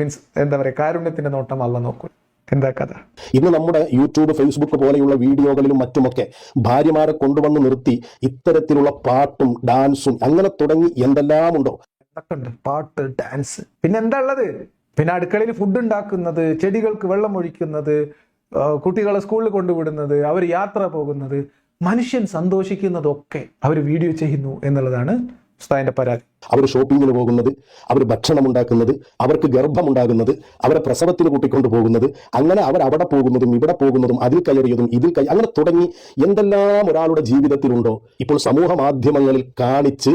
മീൻസ് എന്താ പറയുക, കാരുണ്യത്തിന്റെ നോട്ടം അല്ല നോക്കൂ. എന്താ കഥ? ഇന്ന് നമ്മുടെ യൂട്യൂബ്, ഫേസ്ബുക്ക് പോലെയുള്ള വീഡിയോകളിലും മറ്റുമൊക്കെ ഭാര്യമാരെ കൊണ്ടുവന്ന് നിർത്തി ഇത്തരത്തിലുള്ള പാട്ടും ഡാൻസും അങ്ങനെ തുടങ്ങി എന്തെല്ലാം ഉണ്ടോ. എന്തൊക്കെ ഉണ്ട്, പാട്ട്, ഡാൻസ്. പിന്നെ എന്താ ഉള്ളത്? പിന്നെ അടുക്കളയിൽ ഫുഡ് ഉണ്ടാക്കുന്നത്, ചെടികൾക്ക് വെള്ളം ഒഴിക്കുന്നത്, കുട്ടികളെ സ്കൂളിൽ കൊണ്ടുവിടുന്നത്, അവർ യാത്ര പോകുന്നത്, മനുഷ്യൻ സന്തോഷിക്കുന്നതൊക്കെ അവർ വീഡിയോ ചെയ്യുന്നു എന്നുള്ളതാണ് ഉസ്താദിന്റെ പരാതി. അവർ ഷോപ്പിങ്ങിന് പോകുന്നത്, അവർ ഭക്ഷണം ഉണ്ടാക്കുന്നത്, അവർക്ക് ഗർഭമുണ്ടാകുന്നത്, അവരെ പ്രസവത്തിന് കൂട്ടിക്കൊണ്ടു പോകുന്നത്, അങ്ങനെ അവർ അവിടെ പോകുന്നതും ഇവിടെ പോകുന്നതും അതിൽ കയറിയതും അങ്ങനെ തുടങ്ങി എന്തെല്ലാം ഒരാളുടെ ജീവിതത്തിലുണ്ടോ ഇപ്പോൾ സമൂഹ മാധ്യമങ്ങളിൽ കാണിച്ച്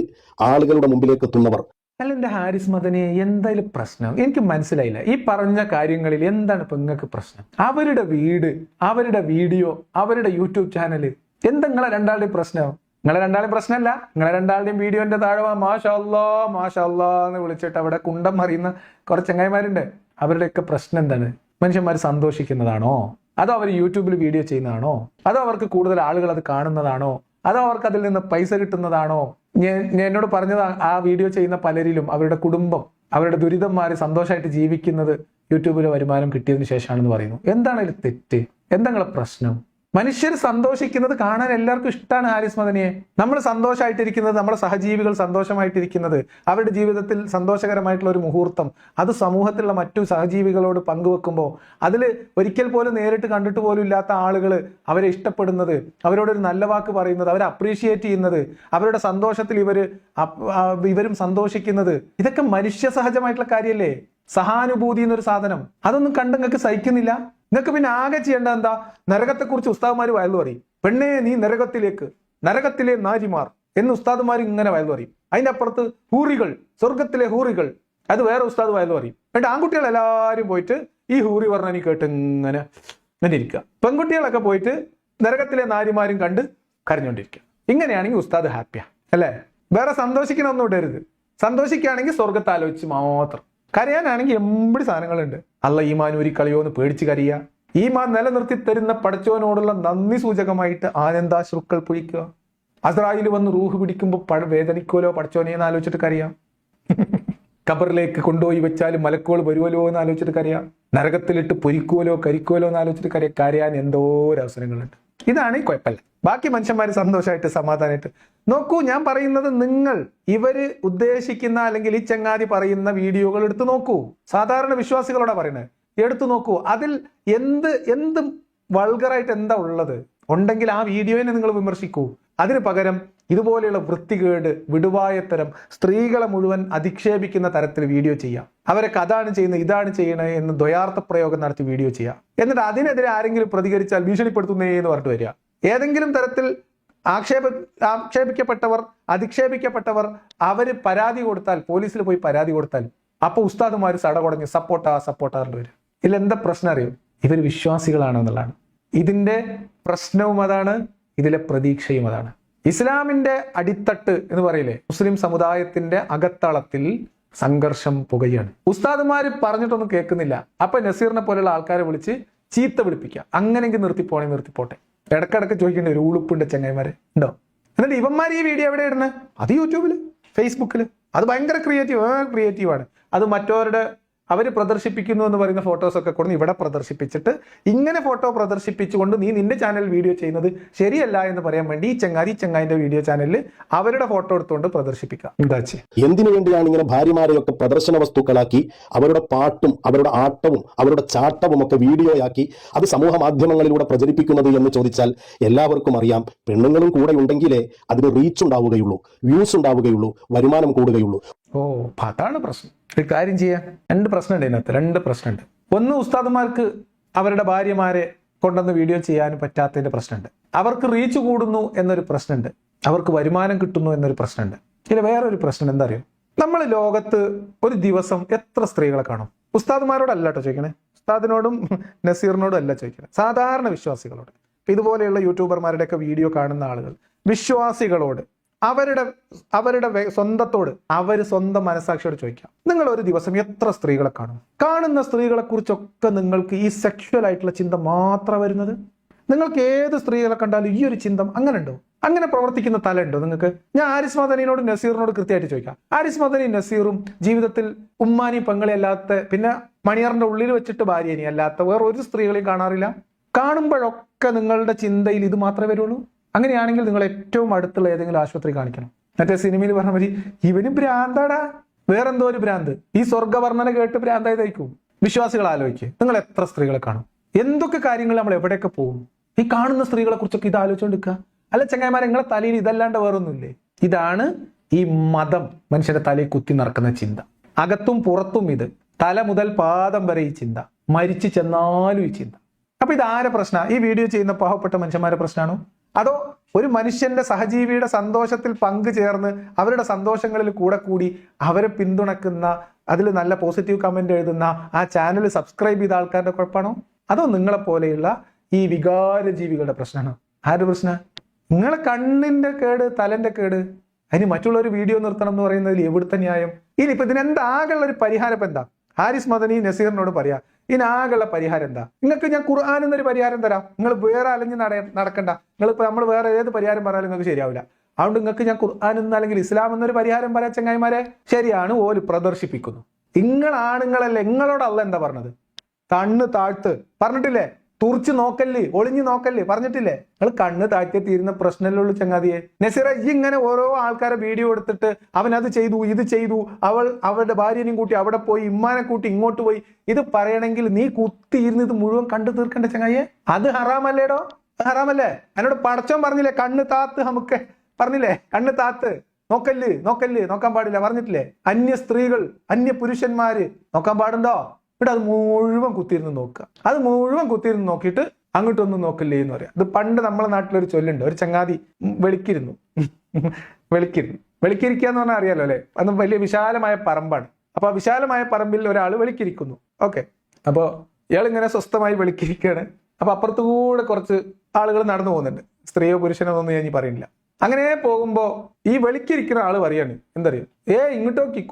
ആളുകളുടെ മുമ്പിലേക്ക് എത്തുന്നവർ. അല്ല, എൻ്റെ ഹാരിസ് മദനി, എന്തായാലും പ്രശ്നം എനിക്ക് മനസ്സിലായില്ല. ഈ പറഞ്ഞ കാര്യങ്ങളിൽ എന്താണ് ഇപ്പൊ നിങ്ങൾക്ക് പ്രശ്നം? അവരുടെ വീട്, അവരുടെ വീഡിയോ, അവരുടെ യൂട്യൂബ് ചാനല്, എന്താ നിങ്ങളെ രണ്ടാളുടെയും പ്രശ്നം? നിങ്ങളെ രണ്ടാളുടെയും പ്രശ്നമല്ല, നിങ്ങളെ രണ്ടാളുടെയും വീഡിയോന്റെ താഴെ മാഷാ അല്ലാ എന്ന് വിളിച്ചിട്ട് അവിടെ കുണ്ടം മറിയുന്ന കുറച്ച് ചങ്ങായിമാരുണ്ട്. അവരുടെയൊക്കെ പ്രശ്നം എന്താണ്? മനുഷ്യന്മാർ സന്തോഷിക്കുന്നതാണോ, അതോ അവർ യൂട്യൂബിൽ വീഡിയോ ചെയ്യുന്നതാണോ, അതോ അവർക്ക് കൂടുതൽ ആളുകൾ അത് കാണുന്നതാണോ, അതോ അവർക്ക് അതിൽ നിന്ന് പൈസ കിട്ടുന്നതാണോ? ഞാൻ എന്നോട് പറഞ്ഞത് ആ വീഡിയോ ചെയ്യുന്ന പലരിലും അവരുടെ കുടുംബം, അവരുടെ ദുരിതം മാറി സന്തോഷമായിട്ട് ജീവിക്കുന്നത് യൂട്യൂബിലെ വരുമാനം കിട്ടിയതിനു ശേഷമാണെന്ന് പറയുന്നു. എന്താണ് അതിൽ തെറ്റ്? എന്താ നിങ്ങളെ പ്രശ്നം? മനുഷ്യർ സന്തോഷിക്കുന്നത് കാണാൻ എല്ലാവർക്കും ഇഷ്ടമാണ് ഹാരിസ് മദനിയെ. നമ്മൾ സന്തോഷമായിട്ടിരിക്കുന്നത്, നമ്മുടെ സഹജീവികൾ സന്തോഷമായിട്ടിരിക്കുന്നത്, അവരുടെ ജീവിതത്തിൽ സന്തോഷകരമായിട്ടുള്ള ഒരു മുഹൂർത്തം അത് സമൂഹത്തിലുള്ള മറ്റു സഹജീവികളോട് പങ്കുവെക്കുമ്പോൾ അതിൽ ഒരിക്കൽ പോലും നേരിട്ട് കണ്ടിട്ട് പോലും ഇല്ലാത്ത ആളുകൾ അവരെ ഇഷ്ടപ്പെടുന്നത്, അവരോടൊരു നല്ല വാക്ക് പറയുന്നത്, അവരെ അപ്രീഷിയേറ്റ് ചെയ്യുന്നത്, അവരുടെ സന്തോഷത്തിൽ ഇവരും സന്തോഷിക്കുന്നത്, ഇതൊക്കെ മനുഷ്യ സഹജമായിട്ടുള്ള കാര്യമല്ലേ? സഹാനുഭൂതി എന്നൊരു സാധനം, അതൊന്നും കണ്ട് നിങ്ങൾക്ക് സഹിക്കുന്നില്ല. നിങ്ങൾക്ക് പിന്നെ ആകെ ചെയ്യേണ്ടത് എന്താ? നരകത്തെക്കുറിച്ച് ഉസ്താദുമാർ വയലു പറയും. പെണ്ണേ നീ നരകത്തിലേക്ക്, നരകത്തിലെ നാരിമാർ എന്ന് ഉസ്താദുമാർ ഇങ്ങനെ വയലു പറയും. അതിന്റെ അപ്പുറത്ത് ഹൂറികൾ, സ്വർഗത്തിലെ ഹൂറികൾ, അത് വേറെ ഉസ്താദ് വയലു പറയും. എന്നിട്ട് ആൺകുട്ടികൾ എല്ലാവരും പോയിട്ട് ഈ ഹൂറി പറഞ്ഞാൽ കേട്ട് ഇങ്ങനെ ഇരിക്കുക. പെൺകുട്ടികളൊക്കെ പോയിട്ട് നരകത്തിലെ നാരിമാരും കണ്ട് കരഞ്ഞുകൊണ്ടിരിക്കുക. ഇങ്ങനെയാണെങ്കിൽ ഉസ്താദ് ഹാപ്പിയാ അല്ലേ? വേറെ സന്തോഷിക്കണമൊന്നും ഇടരുത്. സന്തോഷിക്കുകയാണെങ്കിൽ സ്വർഗത്തെ ആലോചിച്ച് മാത്രം. കരയാനാണെങ്കിൽ എമ്പടി സാധനങ്ങളുണ്ട്. അല്ല ഈമാൻ ഒരു കളിയോ എന്ന് പേടിച്ച് കരയുക. ഈമാൻ നിലനിർത്തി തരുന്ന പടച്ചവനോടുള്ള നന്ദി സൂചകമായിട്ട് ആനന്ദാശ്രുക്കൾ പൊഴിക്കുക. അസ്രായിൽ വന്ന് റൂഹ് പിടിക്കുമ്പോൾ വേദനിക്കോലോ പടച്ചോനെ എന്ന് ആലോചിച്ചിട്ട് കരയാം. ഖബറിലേക്ക് കൊണ്ടുപോയി വെച്ചാലും മലക്കുകൾ വരുവല്ലോ എന്ന് ആലോചിച്ചിട്ട് കരയാം. നരകത്തിലിട്ട് പൊരിക്കുവലോ കരിക്കുവലോ എന്ന് ആലോചിച്ചിട്ട് കരയാൻ എന്തോ അവസരങ്ങളുണ്ട്. ഇതാണ് ഈ കുഴപ്പമില്ല. ബാക്കി മനുഷ്യന്മാർ സന്തോഷമായിട്ട് സമാധാനമായിട്ട് നോക്കൂ. ഞാൻ പറയുന്നത് നിങ്ങൾ ഇവര് ഉദ്ദേശിക്കുന്ന അല്ലെങ്കിൽ ഈ ചങ്ങാതി പറയുന്ന വീഡിയോകൾ എടുത്തു നോക്കൂ. സാധാരണ വിശ്വാസികളോടാ പറയുന്നത്, എടുത്തു നോക്കൂ. അതിൽ എന്ത് വൾഗറായിട്ട് എന്താ ഉള്ളത് ഉണ്ടെങ്കിൽ ആ വീഡിയോനെ നിങ്ങൾ വിമർശിക്കൂ. അതിന് പകരം ഇതുപോലെയുള്ള വൃത്തികേട്, വിടുവായത്തരം, സ്ത്രീകളെ മുഴുവൻ അധിക്ഷേപിക്കുന്ന തരത്തിൽ വീഡിയോ ചെയ്യാം. അവരൊക്കെ അതാണ് ചെയ്യുന്നത്, ഇതാണ് ചെയ്യണത് എന്ന് ദ്വയാർത്ഥ പ്രയോഗം നടത്തി വീഡിയോ ചെയ്യാം. എന്നിട്ട് അതിനെതിരെ ആരെങ്കിലും പ്രതികരിച്ചാൽ ഭീഷണിപ്പെടുത്തുന്നേ എന്ന് പറഞ്ഞിട്ട് വരിക. ഏതെങ്കിലും തരത്തിൽ ആക്ഷേപിക്കപ്പെട്ടവർ, അധിക്ഷേപിക്കപ്പെട്ടവർ അവര് പരാതി കൊടുത്താൽ, പോലീസിൽ പോയി പരാതി കൊടുത്താൽ, അപ്പൊ ഉസ്താദുമാർ സടകുടഞ്ഞ് സപ്പോർട്ടാറിട്ട് വരും. ഇതിൽ എന്താ പ്രശ്നം അറിയോ? ഇവർ വിശ്വാസികളാണെന്നുള്ളതാണ്. ഇതിന്റെ പ്രശ്നവും അതാണ്, ഇതിലെ പ്രതീക്ഷയും അതാണ്. ഇസ്ലാമിന്റെ അടിത്തട്ട് എന്ന് പറയില്ലേ, മുസ്ലിം സമുദായത്തിന്റെ അകത്തളത്തിൽ സംഘർഷം പുകയാണ്. ഉസ്താദുമാര് പറഞ്ഞിട്ടൊന്നും കേൾക്കുന്നില്ല. അപ്പൊ നസീറിനെ പോലെയുള്ള ആൾക്കാരെ വിളിച്ച് ചീത്ത വിളിപ്പിക്കുക. അങ്ങനെയെങ്കിൽ നിർത്തിപ്പോട്ടെ. ഇടക്കിടക്ക് ചോദിക്കേണ്ട ഒരു ഉളുപ്പുണ്ട് ചങ്ങായിമാരെ ഉണ്ടോ? എന്നിട്ട് ഇവന്മാർ ഈ വീഡിയോ എവിടെ ഇടുന്നത്? അത് യൂട്യൂബില്, ഫേസ്ബുക്കില്. അത് ഭയങ്കര ക്രിയേറ്റീവാണ്. അത് മറ്റവരുടെ അവർ പ്രദർശിപ്പിക്കുന്നു എന്ന് പറയുന്ന ഫോട്ടോസൊക്കെ കൊണ്ട് ഇവിടെ പ്രദർശിപ്പിച്ചിട്ട് ഇങ്ങനെ ഫോട്ടോ പ്രദർശിപ്പിച്ചുകൊണ്ട് നീ നിന്റെ ചാനൽ വീഡിയോ ചെയ്യുന്നത് ശരിയല്ല എന്ന് പറയാൻ വേണ്ടി ഈ ചങ്ങായിന്റെ വീഡിയോ ചാനലിൽ അവരുടെ ഫോട്ടോ എടുത്തുകൊണ്ട് പ്രദർശിപ്പിക്കാം. എന്തിനു വേണ്ടിയാണ് ഇങ്ങനെ ഭാര്യമാരെയൊക്കെ പ്രദർശന വസ്തുക്കളാക്കി അവരുടെ പാട്ടും അവരുടെ ആട്ടവും അവരുടെ ചാട്ടവും ഒക്കെ വീഡിയോയാക്കി അത് സമൂഹ മാധ്യമങ്ങളിലൂടെ പ്രചരിപ്പിക്കുന്നത് എന്ന് ചോദിച്ചാൽ എല്ലാവർക്കും അറിയാം, പെണ്ണുങ്ങളും കൂടെ ഉണ്ടെങ്കിലേ അതിന് റീച്ച് ഉണ്ടാവുകയുള്ളൂ, വ്യൂസ് ഉണ്ടാവുകയുള്ളൂ, വരുമാനം കൂടുകയുള്ളൂ. അതാണ് പ്രശ്നം. ഒരു കാര്യം ചെയ്യാം, രണ്ട് പ്രശ്നമുണ്ട്. ഒന്ന്, ഉസ്താദുമാർക്ക് അവരുടെ ഭാര്യമാരെ കൊണ്ടുവന്ന് വീഡിയോ ചെയ്യാൻ പറ്റാത്തതിന്റെ പ്രശ്നമുണ്ട്. അവർക്ക് റീച്ച് കൂടുന്നു എന്നൊരു പ്രശ്നമുണ്ട്. അവർക്ക് വരുമാനം കിട്ടുന്നു എന്നൊരു പ്രശ്നമുണ്ട്. ഇതിൽ വേറൊരു പ്രശ്നം എന്താ അറിയോ? നമ്മൾ ലോകത്ത് ഒരു ദിവസം എത്ര സ്ത്രീകളെ കാണും? ഉസ്താദുമാരോടല്ല കേട്ടോ ചോദിക്കണേ, ഉസ്താദിനോടും നസീറിനോടും അല്ല ചോദിക്കണേ, സാധാരണ വിശ്വാസികളോട്. ഇതുപോലെയുള്ള യൂട്യൂബർമാരുടെയൊക്കെ വീഡിയോ കാണുന്ന ആളുകൾ വിശ്വാസികളോട്, അവരുടെ സ്വന്തത്തോട്, സ്വന്തം മനസാക്ഷിയോട് ചോദിക്കാം, നിങ്ങൾ ഒരു ദിവസം എത്ര സ്ത്രീകളെ കാണും? കാണുന്ന സ്ത്രീകളെ കുറിച്ചൊക്കെ നിങ്ങൾക്ക് ഈ സെക്ഷൽ ആയിട്ടുള്ള ചിന്ത മാത്രം വരുന്നത്? നിങ്ങൾക്ക് ഏത് സ്ത്രീകളെ കണ്ടാലും ഈ ഒരു ചിന്ത അങ്ങനെ ഉണ്ടോ? അങ്ങനെ പ്രവർത്തിക്കുന്ന തല ഉണ്ടോ നിങ്ങൾക്ക്? ഞാൻ ഹാരിസ് മദനിയോട് നസീറിനോട് കൃത്യമായിട്ട് ചോദിക്കാം. ഹാരിസ് മദനി നസീറും ജീവിതത്തിൽ ഉമ്മാനി പെങ്ങളെ അല്ലാത്ത, പിന്നെ മണിയറിന്റെ ഉള്ളിൽ വെച്ചിട്ട് ഭാര്യനി അല്ലാത്ത വേറെ ഒരു സ്ത്രീകളെയും കാണാറില്ല. കാണുമ്പോഴൊക്കെ നിങ്ങളുടെ ചിന്തയിൽ ഇത് മാത്രമേ വരുള്ളൂ. അങ്ങനെയാണെങ്കിൽ നിങ്ങൾ ഏറ്റവും അടുത്തുള്ള ഏതെങ്കിലും ആശുപത്രി കാണിക്കണം. മറ്റേ സിനിമയിൽ പറഞ്ഞ മതി, ഇവന് ഭ്രാന്താടാ, വേറെന്തോ ഒരു ഭ്രാന്ത്, ഈ സ്വർഗവർണ്ണന കേട്ട് ഭ്രാന്തായതായിരിക്കും. വിശ്വാസികൾ ആലോചിക്കുക, നിങ്ങൾ എത്ര സ്ത്രീകളെ കാണും? എന്തൊക്കെ കാര്യങ്ങൾ നമ്മൾ എവിടെയൊക്കെ പോകും? ഈ കാണുന്ന സ്ത്രീകളെ കുറിച്ചൊക്കെ ഇത് ആലോചിച്ചുകൊണ്ടിരിക്കുക. അല്ല ചങ്ങായിമാരെ, നിങ്ങളെ തലയിൽ ഇതല്ലാണ്ട് വേറൊന്നുമില്ലേ? ഇതാണ് ഈ മതം മനുഷ്യന്റെ തലയിൽ കുത്തി നടക്കുന്ന ചിന്ത. അകത്തും പുറത്തും ഇത്, തല മുതൽ പാദം വരെ ഈ ചിന്ത, മരിച്ചു ചെന്നാലും ഈ ചിന്ത. അപ്പൊ ഇത് ആരെ പ്രശ്ന? ഈ വീഡിയോ ചെയ്യുന്ന പാവപ്പെട്ട മനുഷ്യന്മാരുടെ പ്രശ്നമാണോ? അതോ ഒരു മനുഷ്യന്റെ സഹജീവിയുടെ സന്തോഷത്തിൽ പങ്കുചേർന്ന് അവരുടെ സന്തോഷങ്ങളിൽ കൂടെ കൂടി അവരെ പിന്തുണക്കുന്ന, അതിൽ നല്ല പോസിറ്റീവ് കമന്റ് എഴുതുന്ന, ആ ചാനൽ സബ്സ്ക്രൈബ് ചെയ്ത ആൾക്കാരുടെ കുഴപ്പമാണോ? അതോ നിങ്ങളെ പോലെയുള്ള ഈ വികാര ജീവികളുടെ പ്രശ്നമാണോ? ആരുടെ പ്രശ്നം? നിങ്ങളെ കണ്ണിന്റെ കേട്, തലന്റെ കേട്. അതിന് മറ്റുള്ളവർ വീഡിയോ നിർത്തണം എന്ന് പറയുന്നതിൽ എവിടുത്തെ ന്യായം? ഇനി ഇപ്പൊ ഇതിനെന്താകുള്ള ഒരു പരിഹാരം ഇപ്പൊ എന്താ? ഹാരിസ് മദനി നസീറിനോട് പറയാ, ഇതിനാകുള്ള പരിഹാരം എന്താ? നിങ്ങൾക്ക് ഞാൻ ഖുർആൻ എന്നൊരു പരിഹാരം തരാം. നിങ്ങൾ വേറെ അലഞ്ഞ് നടക്കണ്ട. നിങ്ങളിപ്പോ നമ്മൾ വേറെ ഏത് പരിഹാരം പറഞ്ഞാലും നിങ്ങൾക്ക് ശരിയാവില്ല. അതുകൊണ്ട് നിങ്ങൾക്ക് ഞാൻ ഖുർആൻ എന്ന് അല്ലെങ്കിൽ ഇസ്ലാം എന്നൊരു പരിഹാരം പറയാം ചങ്ങായിമാരെ. ശരിയാണ്, ഓല് പ്രദർശിപ്പിക്കുന്നു. നിങ്ങളാണുങ്ങളല്ലേ, നിങ്ങളോടല്ല എന്താ പറഞ്ഞത്? കണ്ണ് താഴ്ത്ത് പറഞ്ഞിട്ടില്ലേ? തുറച്ച് നോക്കല്ലേ, ഒളിഞ്ഞു നോക്കല്ലേ പറഞ്ഞിട്ടില്ലേ? നിങ്ങൾ കണ്ണ് താഴ്ത്തിയ തീരുന്ന പ്രശ്നമല്ലുള്ളൂ ചങ്ങാതിയെ. നസീറ, ഈ ഇങ്ങനെ ഓരോ ആൾക്കാരെ വീഡിയോ എടുത്തിട്ട് അവൻ അത് ചെയ്തു, ഇത് ചെയ്തു, അവളുടെ ഭാര്യനെയും കൂട്ടി അവിടെ പോയി, ഇമ്മാനെ കൂട്ടി ഇങ്ങോട്ട് പോയി, ഇത് പറയണമെങ്കിൽ നീ കുത്തിയിരുന്ന് ഇത് മുഴുവൻ കണ്ടു തീർക്കണ്ട ചങ്ങായിയെ. അത് ഹറാമല്ലേടോ? ഹറാമല്ലേ? എന്നോട് പടച്ചോൻ പറഞ്ഞില്ലേ കണ്ണ് താത്ത്? നമുക്ക് പറഞ്ഞില്ലേ കണ്ണ് താത്ത്, നോക്കല്ല് നോക്കല്ല്, നോക്കാൻ പാടില്ല പറഞ്ഞിട്ടില്ലേ? അന്യ സ്ത്രീകൾ, അന്യ പുരുഷന്മാര് നോക്കാൻ പാടുണ്ടോ? ഇവിടെ അത് മുഴുവൻ കുത്തിയിരുന്ന് നോക്കുക. അത് മുഴുവൻ കുത്തിയിരുന്ന് നോക്കിയിട്ട് അങ്ങോട്ടൊന്നും നോക്കില്ലേ എന്ന് പറയാം. ഇത് പണ്ട് നമ്മളെ നാട്ടിലൊരു ചൊല്ലുണ്ട്, ഒരു ചങ്ങാതി വെളിക്കിരിക്കുക എന്ന് പറഞ്ഞാൽ അറിയാലോ അല്ലെ? അത് വലിയ വിശാലമായ പറമ്പാണ്. അപ്പൊ ആ വിശാലമായ പറമ്പിൽ ഒരാൾ വെളിക്കിരിക്കുന്നു. ഓക്കെ, അപ്പോ ഇയാൾ ഇങ്ങനെ സ്വസ്ഥമായി വെളിക്കിരിക്കുകയാണ്. അപ്പൊ അപ്പുറത്തുകൂടെ കുറച്ച് ആളുകൾ നടന്നു പോകുന്നുണ്ട്. സ്ത്രീയോ പുരുഷനോ ഒന്നും ഞാൻ പറയുന്നില്ല. അങ്ങനെ പോകുമ്പോ ഈ വെളിക്കിരിക്കുന്ന ആള് പറയാണ്, എന്തറിയോ, ഇങ്ങോട്ടോക്കി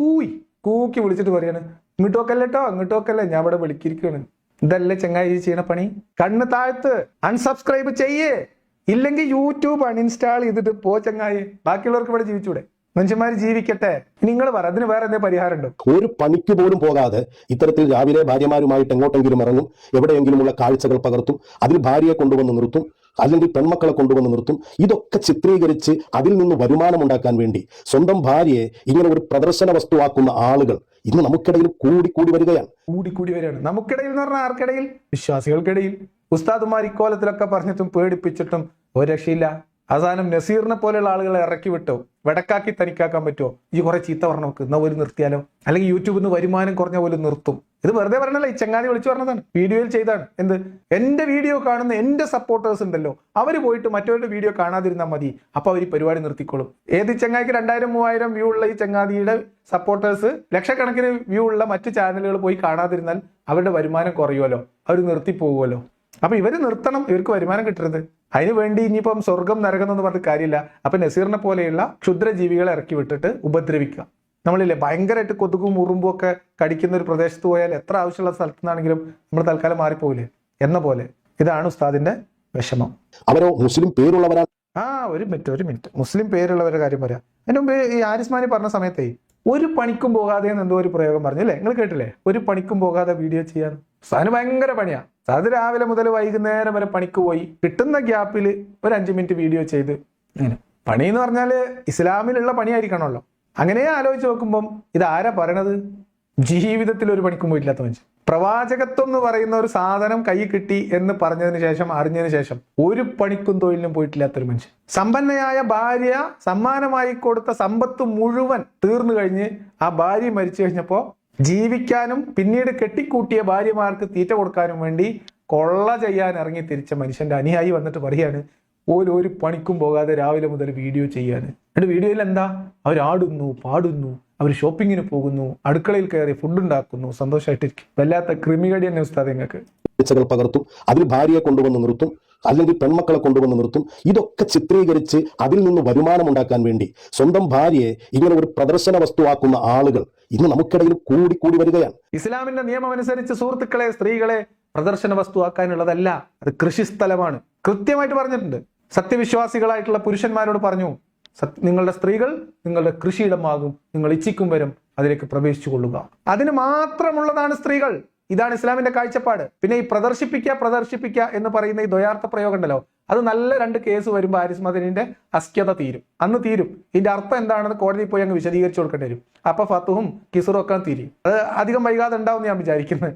കൂക്കി വിളിച്ചിട്ട് പറയാണ്, ഇങ്ങോട്ടോക്കല്ലേട്ടോ, അങ്ങോട്ടോക്കല്ലേ, ഞാൻ ഇവിടെ വിളിക്കിരിക്കുകയാണ്. ഇതല്ലേ ചങ്ങായി ചെയ്യണ പണി? കണ്ണ് താഴ്ത്ത്, അൺസബ്സ്ക്രൈബ് ചെയ്യേ, ഇല്ലെങ്കിൽ യൂട്യൂബ് അൺഇൻസ്റ്റാൾ ചെയ്തിട്ട് പോ ചങ്ങായി. ബാക്കിയുള്ളവർക്ക് ഇവിടെ ജീവിച്ചൂടെ? മനുഷ്യന്മാർ ജീവിക്കട്ടെ. നിങ്ങൾ പറ, അതിന് വേറെ എന്തെങ്കിലും പരിഹാരം ഉണ്ടോ? ഒരു പണിക്ക് പോലും പോകാതെ ഇത്തരത്തിൽ രാവിലെ ഭാര്യമാരുമായിട്ട് എങ്ങോട്ടെങ്കിലും ഇറങ്ങും, എവിടെയെങ്കിലുമുള്ള കാഴ്ചകൾ പകർത്തും, അതിൽ ഭാര്യയെ കൊണ്ടുവന്ന് നിർത്തും, അല്ലെങ്കിൽ പെൺമക്കളെ കൊണ്ടുവന്ന് നിർത്തും. ഇതൊക്കെ ചിത്രീകരിച്ച് അതിൽ നിന്ന് വരുമാനം ഉണ്ടാക്കാൻ വേണ്ടി സ്വന്തം ഭാര്യയെ ഇങ്ങനെ ഒരു പ്രദർശന വസ്തുവാക്കുന്ന ആളുകൾ ഇന്ന് നമുക്കിടയിൽ കൂടി വരികയാണ്. നമുക്കിടയിൽ എന്ന് പറഞ്ഞാൽ ആർക്കിടയിൽ? വിശ്വാസികൾക്കിടയിൽ. ഉസ്താദുമാർ ഇക്കോലത്തിലൊക്കെ പറഞ്ഞിട്ടും പേടിപ്പിച്ചിട്ടും ഒരു രക്ഷയില്ല. അവസാനം നസീറിനെ പോലെയുള്ള ആളുകളെ ഇറക്കി വിട്ടോ, വെടക്കാക്കി തനിക്കാക്കാൻ പറ്റുമോ? ഈ കുറെ ചീത്ത പറഞ്ഞ നോക്ക്, എന്നാ പോലും നിർത്തിയാലോ? അല്ലെങ്കിൽ യൂട്യൂബിൽ നിന്ന് വരുമാനം കുറഞ്ഞ പോലും നിർത്തും. ഇത് വെറുതെ പറഞ്ഞല്ല, ഈ ചങ്ങാതി വിളിച്ചു പറഞ്ഞതാണ്, വീഡിയോയിൽ ചെയ്താണ്. എന്ത്? എന്റെ വീഡിയോ കാണുന്ന എന്റെ സപ്പോർട്ടേഴ്സ് ഉണ്ടല്ലോ, അവര് പോയിട്ട് മറ്റവരുടെ വീഡിയോ കാണാതിരുന്നാൽ മതി, അപ്പൊ അവർ ഈ പരിപാടി നിർത്തിക്കോളും. ഏത് ചങ്ങായിക്ക് 2000-3000 വ്യൂ ഉള്ള ഈ ചങ്ങാതിയുടെ സപ്പോർട്ടേഴ്സ് ലക്ഷക്കണക്കിന് വ്യൂ ഉള്ള മറ്റു ചാനലുകൾ പോയി കാണാതിരുന്നാൽ അവരുടെ വരുമാനം കുറയുമല്ലോ, അവർ നിർത്തിപ്പോകുമല്ലോ. അപ്പൊ ഇവര് നിർത്തണം, ഇവർക്ക് വരുമാനം കിട്ടരുത്. അതിനു വേണ്ടി ഇനിയിപ്പം സ്വർഗം നരകം എന്ന് പറഞ്ഞിട്ട് കാര്യമില്ല. അപ്പൊ നസീറിനെ പോലെയുള്ള ക്ഷുദ്രജീവികളെ ഇറക്കി വിട്ടിട്ട് ഉപദ്രവിക്കുക. നമ്മളില്ലേ ഭയങ്കരമായിട്ട് കൊതുകും ഉറുമ്പും ഒക്കെ കടിക്കുന്ന ഒരു പ്രദേശത്ത് പോയാൽ എത്ര ആവശ്യമുള്ള സ്ഥലത്തു നിന്നാണെങ്കിലും നമ്മൾ തൽക്കാലം മാറിപ്പോവില്ലേ എന്ന പോലെ ഇതാണ് ഉസ്താദിന്റെ വിഷമം. അവരോ മുസ്ലിം പേരുള്ളവരാണ്. ഒരു മിനിറ്റ് മുസ്ലിം പേരുള്ളവരുടെ കാര്യം പറയാം. അതിന് മുമ്പ് ഈ ആരിസ്മാനി പറഞ്ഞ സമയത്തേ ഒരു പണിക്കും പോകാതെ എന്തോ ഒരു പ്രയോഗം പറഞ്ഞല്ലേ, നിങ്ങൾ കേട്ടില്ലേ? ഒരു പണിക്കും പോകാതെ വീഡിയോ ചെയ്യാൻ. സാധനം ഭയങ്കര പണിയാ. അത് രാവിലെ മുതൽ വൈകുന്നേരം വരെ പണിക്ക് പോയി കിട്ടുന്ന ഗ്യാപ്പിൽ ഒരു 5 മിനിറ്റ് വീഡിയോ ചെയ്ത് അങ്ങനെ. പണി എന്ന് പറഞ്ഞാല് ഇസ്ലാമിലുള്ള പണിയായിരിക്കണമല്ലോ. അങ്ങനെ ആലോചിച്ച് നോക്കുമ്പം ഇത് ആരാ പറയണത്? ജീവിതത്തിൽ ഒരു പണിക്കും പോയിട്ടില്ലാത്ത മനുഷ്യൻ. പ്രവാചകത്വം എന്ന് പറയുന്ന ഒരു സാധനം കൈ കിട്ടി എന്ന് പറഞ്ഞതിന് ശേഷം, അറിഞ്ഞതിന് ശേഷം ഒരു പണിക്കും തൊഴിലിനും പോയിട്ടില്ലാത്തൊരു മനുഷ്യൻ. സമ്പന്നയായ ഭാര്യ സമ്മാനമായി കൊടുത്ത സമ്പത്ത് മുഴുവൻ തീർന്നു കഴിഞ്ഞ് ആ ഭാര്യ മരിച്ചു കഴിഞ്ഞപ്പോ ജീവിക്കാനും പിന്നീട് കെട്ടിക്കൂട്ടിയ ഭാര്യമാർക്ക് തീറ്റ കൊടുക്കാനും വേണ്ടി കൊള്ള ചെയ്യാൻ ഇറങ്ങി തിരിച്ച മനുഷ്യന്റെ അനുയായി വന്നിട്ട് പറയാണ് ഒരു പണിക്കും പോകാതെ രാവിലെ മുതൽ വീഡിയോ ചെയ്യാന്. എന്നിട്ട് വീഡിയോയിൽ എന്താ? അവർ ആടുന്നു, പാടുന്നു, അവർ ഷോപ്പിങ്ങിന് പോകുന്നു, അടുക്കളയിൽ കയറി ഫുഡ് ഉണ്ടാക്കുന്നു, സന്തോഷമായിട്ടിരിക്കും. വല്ലാത്ത ക്രിമികടി തന്നെ ഉസ്താദ് നിങ്ങൾക്ക്. പകർത്തും, അതിൽ ഭാര്യയെ കൊണ്ടുവന്ന് നിർത്തും, അല്ലെങ്കിൽ പെൺമക്കളെ കൊണ്ടുവന്ന് നിർത്തും. ഇതൊക്കെ ചിത്രീകരിച്ച് അതിൽ നിന്ന് വരുമാനം ഉണ്ടാക്കാൻ വേണ്ടി സ്വന്തം ഭാര്യയെ ഇങ്ങനെ ഒരു പ്രദർശന വസ്തുവാക്കുന്ന ആളുകൾ ഇന്ന് നമുക്കിടയിൽ കൂടി വരികയാണ്. ഇസ്ലാമിന്റെ നിയമം അനുസരിച്ച് സുഹൃത്തുക്കളെ, സ്ത്രീകളെ പ്രദർശന വസ്തുവാക്കാനുള്ളതല്ല, അത് കൃഷിസ്ഥലമാണ്. കൃത്യമായിട്ട് പറഞ്ഞിട്ടുണ്ട്. സത്യവിശ്വാസികളായിട്ടുള്ള പുരുഷന്മാരോട് പറഞ്ഞു, നിങ്ങളുടെ സ്ത്രീകൾ നിങ്ങളുടെ കൃഷിയിടമാകും, നിങ്ങൾ ഇച്ഛിക്കും വരും അതിലേക്ക് പ്രവേശിച്ചു കൊള്ളുക. അതിന് മാത്രമുള്ളതാണ് സ്ത്രീകൾ. ഇതാണ് ഇസ്ലാമിന്റെ കാഴ്ചപ്പാട്. പിന്നെ ഈ പ്രദർശിപ്പിക്കുക എന്ന് പറയുന്ന ഈ ദ്വയാർത്ഥ പ്രയോഗം ഉണ്ടല്ലോ, അത് നല്ല 2 കേസ് വരുമ്പോൾ ഹാരിസ് മദനിന്റെ അസ്ക്യത തീരും. അന്ന് തീരും. ഇതിന്റെ അർത്ഥം എന്താണെന്ന് കോടതിയിൽ പോയി അങ്ങ് വിശദീകരിച്ചു കൊടുക്കേണ്ടി വരും. അപ്പൊ ഫത്തുഹും കിസുറും ഒക്കെ തീരും. അത് അധികം വൈകാതെ ഉണ്ടാവും ഞാൻ വിചാരിക്കുന്നത്.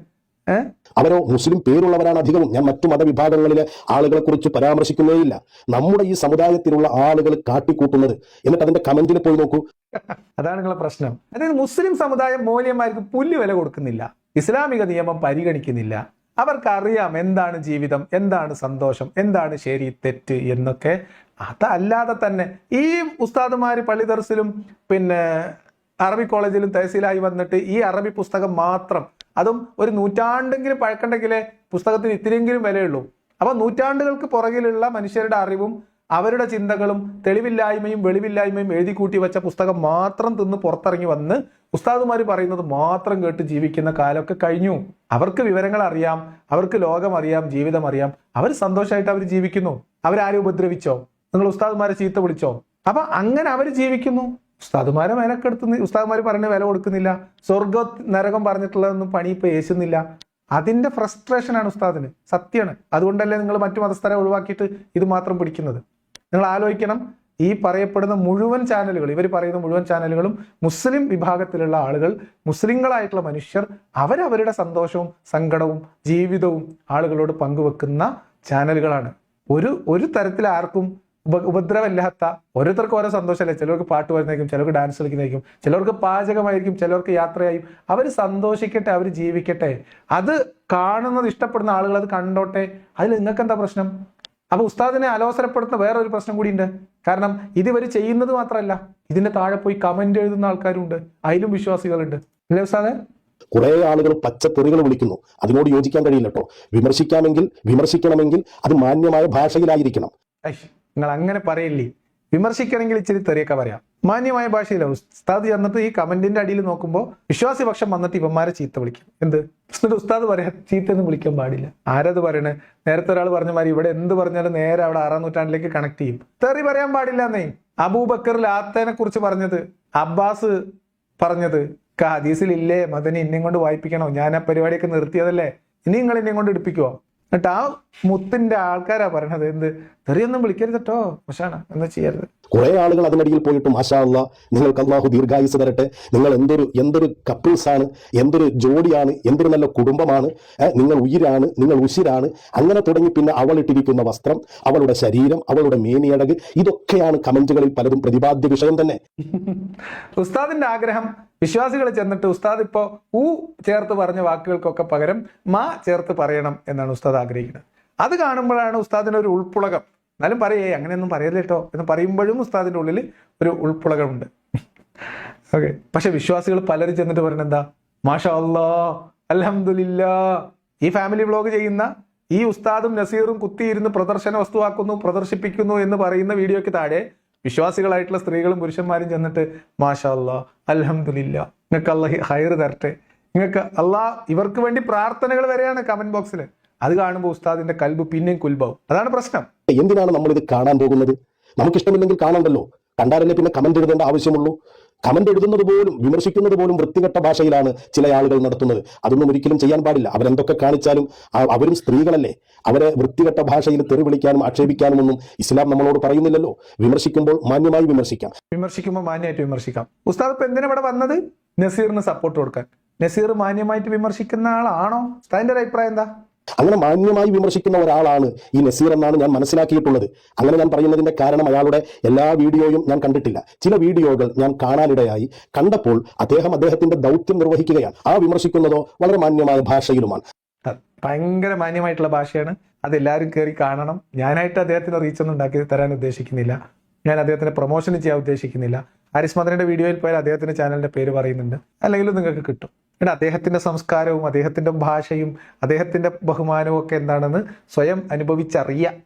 അവരോ മുസ്ലിം പേരുള്ളവരാണ് അധികവും. ഞാൻ മറ്റു മതവിഭാഗങ്ങളിലെ ആളുകളെ കുറിച്ച് പരാമർശിക്കുന്നേയില്ല. നമ്മുടെ ഈ സമുദായത്തിലുള്ള ആളുകൾ കാട്ടിക്കൂട്ടുന്നത്, എന്നിട്ട് അതിന്റെ കമന്റിൽ പോയി നോക്കൂ. അതാണ് നിങ്ങളെ പ്രശ്നം. അതായത് മുസ്ലിം സമുദായം മൂല്യന്മാർക്ക് പുല്ല് വില കൊടുക്കുന്നില്ല, ഇസ്ലാമിക നിയമം പരിഗണിക്കുന്നില്ല. അവർക്കറിയാം എന്താണ് ജീവിതം, എന്താണ് സന്തോഷം, എന്താണ് ശരി തെറ്റ് എന്നൊക്കെ. അതല്ലാതെ തന്നെ ഈ ഉസ്താദുമാര് പള്ളി ദർസിലും പിന്നെ അറബി കോളേജിലും തഹസീലായി വന്നിട്ട് ഈ അറബി പുസ്തകം മാത്രം, അതും ഒരു നൂറ്റാണ്ടെങ്കിലും പഴക്കണ്ടെങ്കിലേ പുസ്തകത്തിന് ഇത്തിരിയെങ്കിലും വിലയുള്ളൂ. അപ്പൊ നൂറ്റാണ്ടുകൾക്ക് പുറകിലുള്ള മനുഷ്യരുടെ അറിവും അവരുടെ ചിന്തകളും തെളിവില്ലായ്മയും വെളിവില്ലായ്മയും എഴുതി കൂട്ടി വെച്ച പുസ്തകം മാത്രം തിന്ന് പുറത്തിറങ്ങി വന്ന് ഉസ്താദുമാര് പറയുന്നത് മാത്രം കേട്ട് ജീവിക്കുന്ന കാലമൊക്കെ കഴിഞ്ഞു. അവർക്ക് വിവരങ്ങൾ അറിയാം, അവർക്ക് ലോകം അറിയാം, ജീവിതം അറിയാം. അവർ സന്തോഷമായിട്ട് അവർ ജീവിക്കുന്നു. അവരാരും ഉപദ്രവിച്ചോ? നിങ്ങൾ ഉസ്താദുമാരെ ചീത്ത വിളിച്ചോ? അപ്പൊ അങ്ങനെ അവർ ജീവിക്കുന്നു. ഉസ്താദുമാരെ വിലക്കെടുത്തുന്ന ഉസ്താദുമാര് പറഞ്ഞ വില കൊടുക്കുന്നില്ല. സ്വർഗ നരകം പറഞ്ഞിട്ടുള്ളതൊന്നും പണി ഇപ്പൊ ഏശുന്നില്ല. അതിന്റെ ഫ്രസ്ട്രേഷനാണ് ഉസ്താദിന്. സത്യമാണ്. അതുകൊണ്ടല്ലേ നിങ്ങൾ മറ്റു മതസ്ഥരെ ഒഴിവാക്കിയിട്ട് ഇത് മാത്രം പിടിക്കുന്നത്. നിങ്ങൾ ആലോചിക്കണം, ഈ പറയപ്പെടുന്ന മുഴുവൻ ചാനലുകൾ, ഇവർ പറയുന്ന മുഴുവൻ ചാനലുകളും മുസ്ലിം വിഭാഗത്തിലുള്ള ആളുകൾ, മുസ്ലിങ്ങളായിട്ടുള്ള മനുഷ്യർ അവരവരുടെ സന്തോഷവും സങ്കടവും ജീവിതവും ആളുകളോട് പങ്കുവെക്കുന്ന ചാനലുകളാണ്. ഒരു തരത്തിൽ ആർക്കും ഉപദ്രവമില്ലാത്ത, ഓരോരുത്തർക്കും ഓരോ സന്തോഷമല്ലേ. ചിലർക്ക് പാട്ട് വരുന്നതായിരിക്കും, ചിലർക്ക് ഡാൻസ് കളിക്കുന്നതായിരിക്കും, ചിലർക്ക് പാചകമായിരിക്കും, ചിലർക്ക് യാത്രയായും. അവർ സന്തോഷിക്കട്ടെ, അവർ ജീവിക്കട്ടെ. അത് കാണുന്നത് ഇഷ്ടപ്പെടുന്ന ആളുകൾ അത് കണ്ടോട്ടെ. അതിൽ നിങ്ങൾക്ക് എന്താ പ്രശ്നം? അപ്പൊ ഉസ്താദിനെ അലോസരപ്പെടുത്തുന്ന വേറൊരു പ്രശ്നം കൂടിയുണ്ട്. കാരണം ഇതിവർ ചെയ്യുന്നത് മാത്രമല്ല, ഇതിന്റെ താഴെ പോയി കമന്റ് എഴുതുന്ന ആൾക്കാരുണ്ട്, അതിലും വിശ്വാസികളുണ്ട്. അല്ലേ ഉസ്താദെ? കുറെ ആളുകൾ പച്ചത്തെറികൾ വിളിക്കുന്നു. അതിനോട് യോജിക്കാൻ കഴിയില്ല കേട്ടോ. വിമർശിക്കാമെങ്കിൽ, വിമർശിക്കണമെങ്കിൽ അത് മാന്യമായ ഭാഷയിലായിരിക്കണം. നിങ്ങൾ അങ്ങനെ പറയില്ലേ. വിമർശിക്കണമെങ്കിൽ ഇച്ചിരി തെറിയൊക്കെ പറയാം, മാന്യമായ ഭാഷയില്ല. ഉസ്താദ് ചെന്നിട്ട് ഈ കമന്റിന്റെ അടിയിൽ നോക്കുമ്പോൾ വിശ്വാസി പക്ഷം വന്നിട്ട് ഇവന്മാരെ ചീത്ത വിളിക്കും. എന്ത് ഉസ്താദ് പറയാ ചീത്തൊന്നും വിളിക്കാൻ പാടില്ല. ആരത് പറയണേ? നേരത്തെ ഒരാൾ പറഞ്ഞ മാതിരി ഇവിടെ എന്ത് പറഞ്ഞാലും നേരെ അവിടെ 6-ാം നൂറ്റാണ്ടിലേക്ക് കണക്ട് ചെയ്യും. തെറി പറയാൻ പാടില്ല എന്നേ അബൂബക്കർ ലാത്തനെ കുറിച്ച് പറഞ്ഞത്, അബ്ബാസ് പറഞ്ഞത് ഹദീസിൽ ഇല്ലേ? മദനി ഇന്നെയും കൊണ്ട് വായിപ്പിക്കണോ? ഞാൻ ആ പരിപാടിയൊക്കെ നിർത്തിയതല്ലേ, ഇനി നിങ്ങൾ എന്നെയും കൊണ്ട് എടുപ്പിക്കുവോ? എന്നിട്ട് ആ മുത്തിന്റെ ആൾക്കാരാ പറയണത് എന്ത് തെറിയൊന്നും വിളിക്കരുത് കേട്ടോ, മോശാണ്, എന്താ ചെയ്യരുത്. കുറെ ആളുകൾ അതിനടിയിൽ പോയിട്ട് മാഷാ അല്ലാഹ് നിങ്ങൾക്ക് അല്ലാഹു ദീർഘായുസ് തരട്ടെ, നിങ്ങൾ എന്തൊരു കപ്പിൾസ് ആണ്, എന്തൊരു ജോഡിയാണ്, എന്തൊരു നല്ല കുടുംബമാണ്, നിങ്ങൾ ഉയിരാണ്, നിങ്ങൾ ഉശിരാണ്, അങ്ങനെ തുടങ്ങി. പിന്നെ അവളിട്ടിരിക്കുന്ന വസ്ത്രം, അവളുടെ ശരീരം, അവളുടെ മേനിയഴക്, ഇതൊക്കെയാണ് കമന്റുകളിൽ പലതും പ്രതിപാദ്യ വിഷയം തന്നെ. ഉസ്താദിന്റെ ആഗ്രഹം വിശ്വാസികൾ ചെന്നിട്ട് ഉസ്താദ് ഇപ്പോ ചേർത്ത് പറഞ്ഞ വാക്കുകൾക്കൊക്കെ പകരം മാ ചേർത്ത് പറയണം എന്നാണ് ഉസ്താദ് ആഗ്രഹിക്കുന്നത്. അത് കാണുമ്പോഴാണ് ഉസ്താദിന് ഒരു ഉൾപ്പുളകം. എന്നാലും പറയേ അങ്ങനെയൊന്നും പറയല്ലേ കേട്ടോ എന്ന് പറയുമ്പോഴും ഉസ്താദിന്റെ ഉള്ളിൽ ഒരു ഉൾപ്പുളകമുണ്ട്. ഓക്കെ. പക്ഷെ വിശ്വാസികൾ പലരും ചെന്നിട്ട് പറയുന്നത് എന്താ? മാഷാ അല്ലാ, അൽഹംദുലില്ലാ. ഈ ഫാമിലി വ്ലോഗ് ചെയ്യുന്ന ഈ ഉസ്താദും നസീറും കുത്തിയിരുന്ന് പ്രദർശന വസ്തുവാക്കുന്നു, പ്രദർശിപ്പിക്കുന്നു എന്ന് പറയുന്ന വീഡിയോയ്ക്ക് താഴെ വിശ്വാസികളായിട്ടുള്ള സ്ത്രീകളും പുരുഷന്മാരും ചെന്നിട്ട് മാഷാ അല്ലാ, അൽഹംദുലില്ലാ, നിങ്ങൾക്ക് അല്ലാഹ് ഹൈർ തരട്ടെ, നിങ്ങൾക്ക് അല്ലാഹ്, ഇവർക്ക് വേണ്ടി പ്രാർത്ഥനകൾ വരെയാണ് കമന്റ് ബോക്സിൽ. അത് കാണുമ്പോൾ ഉസ്താദിന്റെ കൽബ് പിന്നെയും കുൽബാവും. അതാണ് പ്രശ്നം. എന്തിനാണ് നമ്മൾ ഇത് കാണാൻ പോകുന്നത്? നമുക്കിഷ്ടമില്ലെങ്കിൽ കാണണ്ടല്ലോ. കണ്ടാലല്ലേ പിന്നെ കമന്റ് എഴുതേണ്ട ആവശ്യമുള്ളൂ. കമന്റ് എഴുതുന്നത് പോലും, വിമർശിക്കുന്നത് പോലും വൃത്തികെട്ട ഭാഷയിലാണ് ചില ആളുകൾ നടത്തുന്നത്. അതൊന്നും ഒരിക്കലും ചെയ്യാൻ പാടില്ല. അവരെന്തൊക്കെ കാണിച്ചാലും അവരും സ്ത്രീകളല്ലേ. അവരെ വൃത്തികെട്ട ഭാഷയിൽ തെറി വിളിക്കാനും ആക്ഷേപിക്കാനും ഒന്നും ഇസ്ലാം നമ്മളോട് പറയുന്നില്ലല്ലോ. വിമർശിക്കുമ്പോൾ മാന്യമായി വിമർശിക്കാം, വിമർശിക്കുമ്പോൾ മാന്യമായിട്ട് വിമർശിക്കാം. ഉസ്താദ് ഇപ്പൊ എന്തിനാ ഇവിടെ വന്നത്? നസീറിന് സപ്പോർട്ട് കൊടുക്കാൻ. നസീർ മാന്യമായിട്ട് വിമർശിക്കുന്ന ആളാണോ? ഉസ്താദിന്റെ ഒരു അഭിപ്രായം എന്താ? അങ്ങനെ മാന്യമായി വിമർശിക്കുന്ന ഒരാളാണ് ഈ നസീർ എന്നാണ് ഞാൻ മനസ്സിലാക്കിയിട്ടുള്ളത്. അങ്ങനെ ഞാൻ പറയുന്നതിന്റെ കാരണം അയാളുടെ എല്ലാ വീഡിയോയും ഞാൻ കണ്ടിട്ടില്ല. ചില വീഡിയോകൾ ഞാൻ കാണാനിടയായി. കണ്ടപ്പോൾ അദ്ദേഹത്തിന്റെ ദൗത്യം നിർവഹിക്കുകയാണ്. ആ വിമർശിക്കുന്നതോ വളരെ മാന്യമായ ഭാഷയിലുമാണ്. ഭയങ്കര മാന്യമായിട്ടുള്ള ഭാഷയാണ്. അതെല്ലാവരും കയറി കാണണം. ഞാനായിട്ട് അദ്ദേഹത്തിന് റീച്ച് ഒന്നും ഉണ്ടാക്കി തരാൻ ഉദ്ദേശിക്കുന്നില്ല. ഞാൻ അദ്ദേഹത്തിന് പ്രൊമോഷൻ ചെയ്യാൻ ഉദ്ദേശിക്കുന്നില്ല. ഹാരിസ് മദനിയുടെ വീഡിയോയിൽ പോയാൽ അദ്ദേഹത്തിന്റെ ചാനലിന്റെ പേര് പറയുന്നുണ്ട്, അല്ലെങ്കിൽ നിങ്ങൾക്ക് കിട്ടും. പിന്നെ അദ്ദേഹത്തിന്റെ സംസ്കാരവും അദ്ദേഹത്തിന്റെ ഭാഷയും അദ്ദേഹത്തിന്റെ ബഹുമാനവും ഒക്കെ എന്താണെന്ന് സ്വയം അനുഭവിച്ചറിയാം.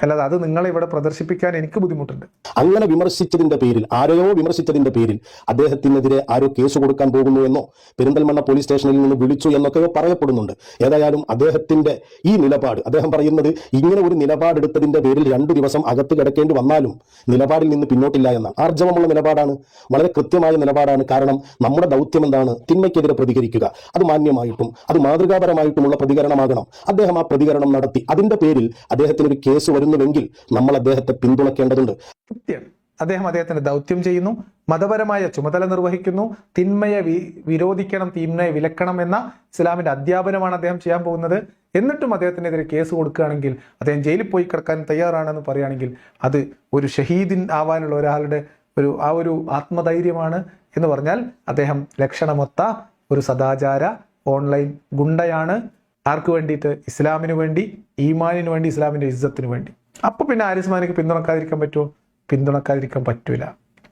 അല്ലാതെ അത് നിങ്ങളെ ഇവിടെ പ്രദർശിപ്പിക്കാൻ എനിക്ക് ബുദ്ധിമുട്ടുണ്ട്. അങ്ങനെ വിമർശിച്ചതിന്റെ പേരിൽ, ആരെയോ വിമർശിച്ചതിന്റെ പേരിൽ അദ്ദേഹത്തിനെതിരെ ആരോ കേസ് കൊടുക്കാൻ പോകുന്നു എന്നോ പെരിന്തൽമണ്ണ പോലീസ് സ്റ്റേഷനിൽ നിന്ന് വിളിച്ചു എന്നൊക്കെയോ പറയപ്പെടുന്നുണ്ട്. ഏതായാലും അദ്ദേഹത്തിന്റെ ഈ നിലപാട്, അദ്ദേഹം പറയുന്നത് ഇങ്ങനെ ഒരു നിലപാടെടുത്തതിന്റെ പേരിൽ 2 ദിവസം അകത്ത് കിടക്കേണ്ടി വന്നാലും നിലപാടിൽ നിന്ന് പിന്നോട്ടില്ല എന്നാണ്. ആർജവമുള്ള നിലപാടാണ്, വളരെ കൃത്യമായ നിലപാടാണ്. കാരണം നമ്മുടെ ദൗത്യം എന്താണ്? തിന്മയ്ക്കെതിരെ പ്രതികരിക്കുക. അത് മാന്യമായിട്ടും അത് മാതൃകാപരമായിട്ടുമുള്ള പ്രതികരണമാകണം. അദ്ദേഹം ആ പ്രതികരണം നടത്തി. അതിന്റെ പേരിൽ അദ്ദേഹത്തിന് ഒരു കേസ് വരുന്നുവെങ്കിൽ നമ്മൾ അദ്ദേഹത്തെ പിന്തുണയ്ക്കേണ്ടതുണ്ട്. കൃത്യമാണ്. അദ്ദേഹം അദ്ദേഹത്തിന്റെ ദൗത്യം ചെയ്യുന്നു, മതപരമായ ചുമതല നിർവഹിക്കുന്നു, തിന്മയെ വിരോധിക്കണം, തിന്മയെ വിലക്കണം എന്ന ഇസ്ലാമിന്റെ അധ്യാപനമാണ് അദ്ദേഹം ചെയ്യാൻ പോകുന്നത്. എന്നിട്ടും അദ്ദേഹത്തിനെതിരെ കേസ് കൊടുക്കുകയാണെങ്കിൽ, അദ്ദേഹം ജയിലിൽ പോയി കിടക്കാൻ തയ്യാറാണെന്ന് പറയുകയാണെങ്കിൽ, അത് ഒരു ഷഹീദിൻ ആവാനുള്ള ഒരാളുടെ ഒരു ആത്മധൈര്യമാണ് എന്ന് പറഞ്ഞാൽ അദ്ദേഹം ലക്ഷണമൊത്ത ഒരു സദാചാര ഓൺലൈൻ ഗുണ്ടയാണ്. ആർക്ക് വേണ്ടിയിട്ട്? ഇസ്ലാമിന് വേണ്ടി, ഈമാനിന് വേണ്ടി, ഇസ്ലാമിന്റെ ഇസ്സത്തിന് വേണ്ടി. അപ്പൊ പിന്നെ ആരിസ് മാലിക്ക് പിന്തുണക്കാതിരിക്കാൻ പറ്റുമോ? പിന്തുണക്കാതിരിക്കാൻ പറ്റൂല.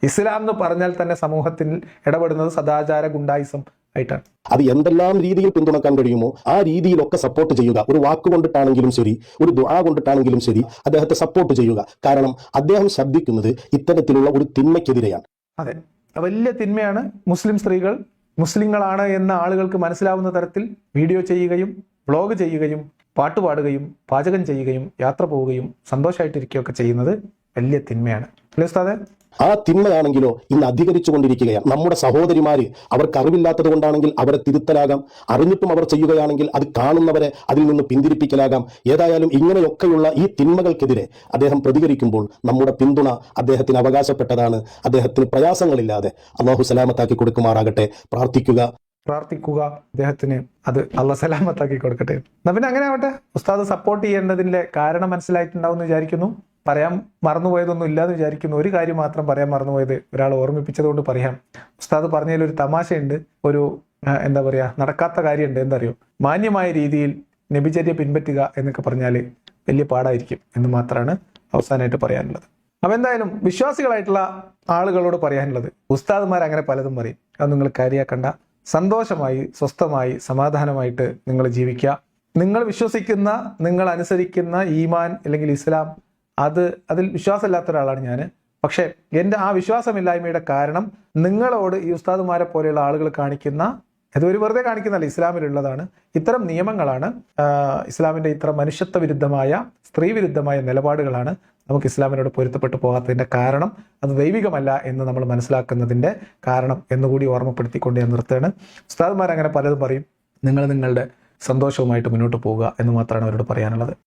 ഇസ്ലാം എന്ന് പറഞ്ഞാൽ തന്നെ സമൂഹത്തിൽ ഇടപെടുന്നത് സദാചാര ഗുണ്ടായിസം ആയിട്ടാണ്. അത് എന്തെല്ലാം രീതിയിൽ പിന്തുണക്കാൻ കഴിയുമോ ആ രീതിയിലൊക്കെ സപ്പോർട്ട് ചെയ്യുക. ഒരു വാക്കുകൊണ്ടിട്ടാണെങ്കിലും ശരി, ഒരു ദുആ കൊണ്ടിട്ടാണെങ്കിലും ശരി, അദ്ദേഹത്തെ സപ്പോർട്ട് ചെയ്യുക. കാരണം അദ്ദേഹം ശബ്ദിക്കുന്നത് ഇത്തരത്തിലുള്ള ഒരു തിന്മയ്ക്കെതിരെയാണ്. അതെ, വലിയ തിന്മയാണ്. മുസ്ലിം സ്ത്രീകൾ മുസ്ലിങ്ങളാണ് എന്ന ആളുകൾക്ക് മനസ്സിലാവുന്ന തരത്തിൽ വീഡിയോ ചെയ്യുകയും വ്ളോഗ് ചെയ്യുകയും പാട്ടുപാടുകയും പാചകം ചെയ്യുകയും യാത്ര പോവുകയും സന്തോഷമായിട്ടിരിക്കുകയൊക്കെ ചെയ്യുന്നത് വലിയ തിന്മയാണ്. അല്ലേ ഉസ്താദേ? ആ തിന്മയാണെങ്കിലോ ഇന്ന് അധികരിച്ചു കൊണ്ടിരിക്കുകയാണ്. നമ്മുടെ സഹോദരിമാര് അവർക്ക് അറിവില്ലാത്തത് കൊണ്ടാണെങ്കിൽ അവരെ തിരുത്തലാകാം, അറിഞ്ഞിട്ടും അവർ ചെയ്യുകയാണെങ്കിൽ അത് കാണുന്നവരെ അതിൽ നിന്ന് പിന്തിരിപ്പിക്കലാകാം. ഏതായാലും ഇങ്ങനെയൊക്കെയുള്ള ഈ തിന്മകൾക്കെതിരെ അദ്ദേഹം പ്രതികരിക്കുമ്പോൾ നമ്മുടെ പിന്തുണ അദ്ദേഹത്തിന് അവകാശപ്പെട്ടതാണ്. അദ്ദേഹത്തിന് പ്രയാസങ്ങളില്ലാതെ അള്ളാഹു സലാമത്താക്കി കൊടുക്കുമാറാകട്ടെ. പ്രാർത്ഥിക്കുക അദ്ദേഹത്തിന് അത് അള്ളാഹു സലാമത്താക്കി കൊടുക്കട്ടെ. എന്നാ പിന്നെ അങ്ങനെ ആവട്ടെ. ഉസ്താദ് സപ്പോർട്ട് ചെയ്യേണ്ടതിന്റെ കാരണം മനസ്സിലായിട്ടുണ്ടാവും എന്ന് വിചാരിക്കുന്നു. പറയാൻ മറന്നുപോയതൊന്നും ഇല്ലാന്ന് വിചാരിക്കുന്നു. ഒരു കാര്യം മാത്രം പറയാൻ മറന്നുപോയത് ഒരാൾ ഓർമ്മിപ്പിച്ചതുകൊണ്ട് പറയാം. ഉസ്താദ് പറഞ്ഞതിൽ ഒരു തമാശയുണ്ട്, ഒരു എന്താ പറയാ, നടക്കാത്ത കാര്യമുണ്ട്. എന്തറിയോ? മാന്യമായ രീതിയിൽ നബിചര്യ പിൻപറ്റുക എന്നൊക്കെ പറഞ്ഞാൽ വലിയ പാടായിരിക്കും എന്ന് മാത്രമാണ് അവസാനമായിട്ട് പറയാനുള്ളത്. അപ്പൊ എന്തായാലും വിശ്വാസികളായിട്ടുള്ള ആളുകളോട് പറയാനുള്ളത്, ഉസ്താദ്മാർ അങ്ങനെ പലതും പറയും, അത് നിങ്ങൾ കാര്യമാക്കണ്ട. സന്തോഷമായി, സ്വസ്ഥമായി, സമാധാനമായിട്ട് നിങ്ങൾ ജീവിക്കുക. നിങ്ങൾ വിശ്വസിക്കുന്ന, നിങ്ങൾ അനുസരിക്കുന്ന ഈമാൻ അല്ലെങ്കിൽ ഇസ്ലാം, അതിൽ വിശ്വാസമില്ലാത്ത ഒരാളാണ് ഞാൻ. പക്ഷെ എൻ്റെ ആ വിശ്വാസമില്ലായ്മയുടെ കാരണം നിങ്ങളോട് ഈ ഉസ്താദുമാരെ പോലെയുള്ള ആളുകൾ കാണിക്കുന്ന, ഇതൊരു വെറുതെ കാണിക്കുന്നതല്ല, ഇസ്ലാമിലുള്ളതാണ്. ഇത്തരം നിയമങ്ങളാണ്, ഇസ്ലാമിന്റെ ഇത്തരം മനുഷ്യത്വ വിരുദ്ധമായ, സ്ത്രീ വിരുദ്ധമായ നിലപാടുകളാണ് നമുക്ക് ഇസ്ലാമിനോട് പൊരുത്തപ്പെട്ടു പോകാത്തതിന്റെ കാരണം. അത് ദൈവികമല്ല എന്ന് നമ്മൾ മനസ്സിലാക്കുന്നതിന്റെ കാരണം എന്നുകൂടി ഓർമ്മപ്പെടുത്തിക്കൊണ്ട് ഞാൻ നിർത്തുകയാണ്. ഉസ്താദുമാർ അങ്ങനെ പലതും പറയും, നിങ്ങൾ നിങ്ങളുടെ സന്തോഷവുമായിട്ട് മുന്നോട്ട് പോവുക എന്ന് മാത്രമാണ് അവരോട് പറയാനുള്ളത്.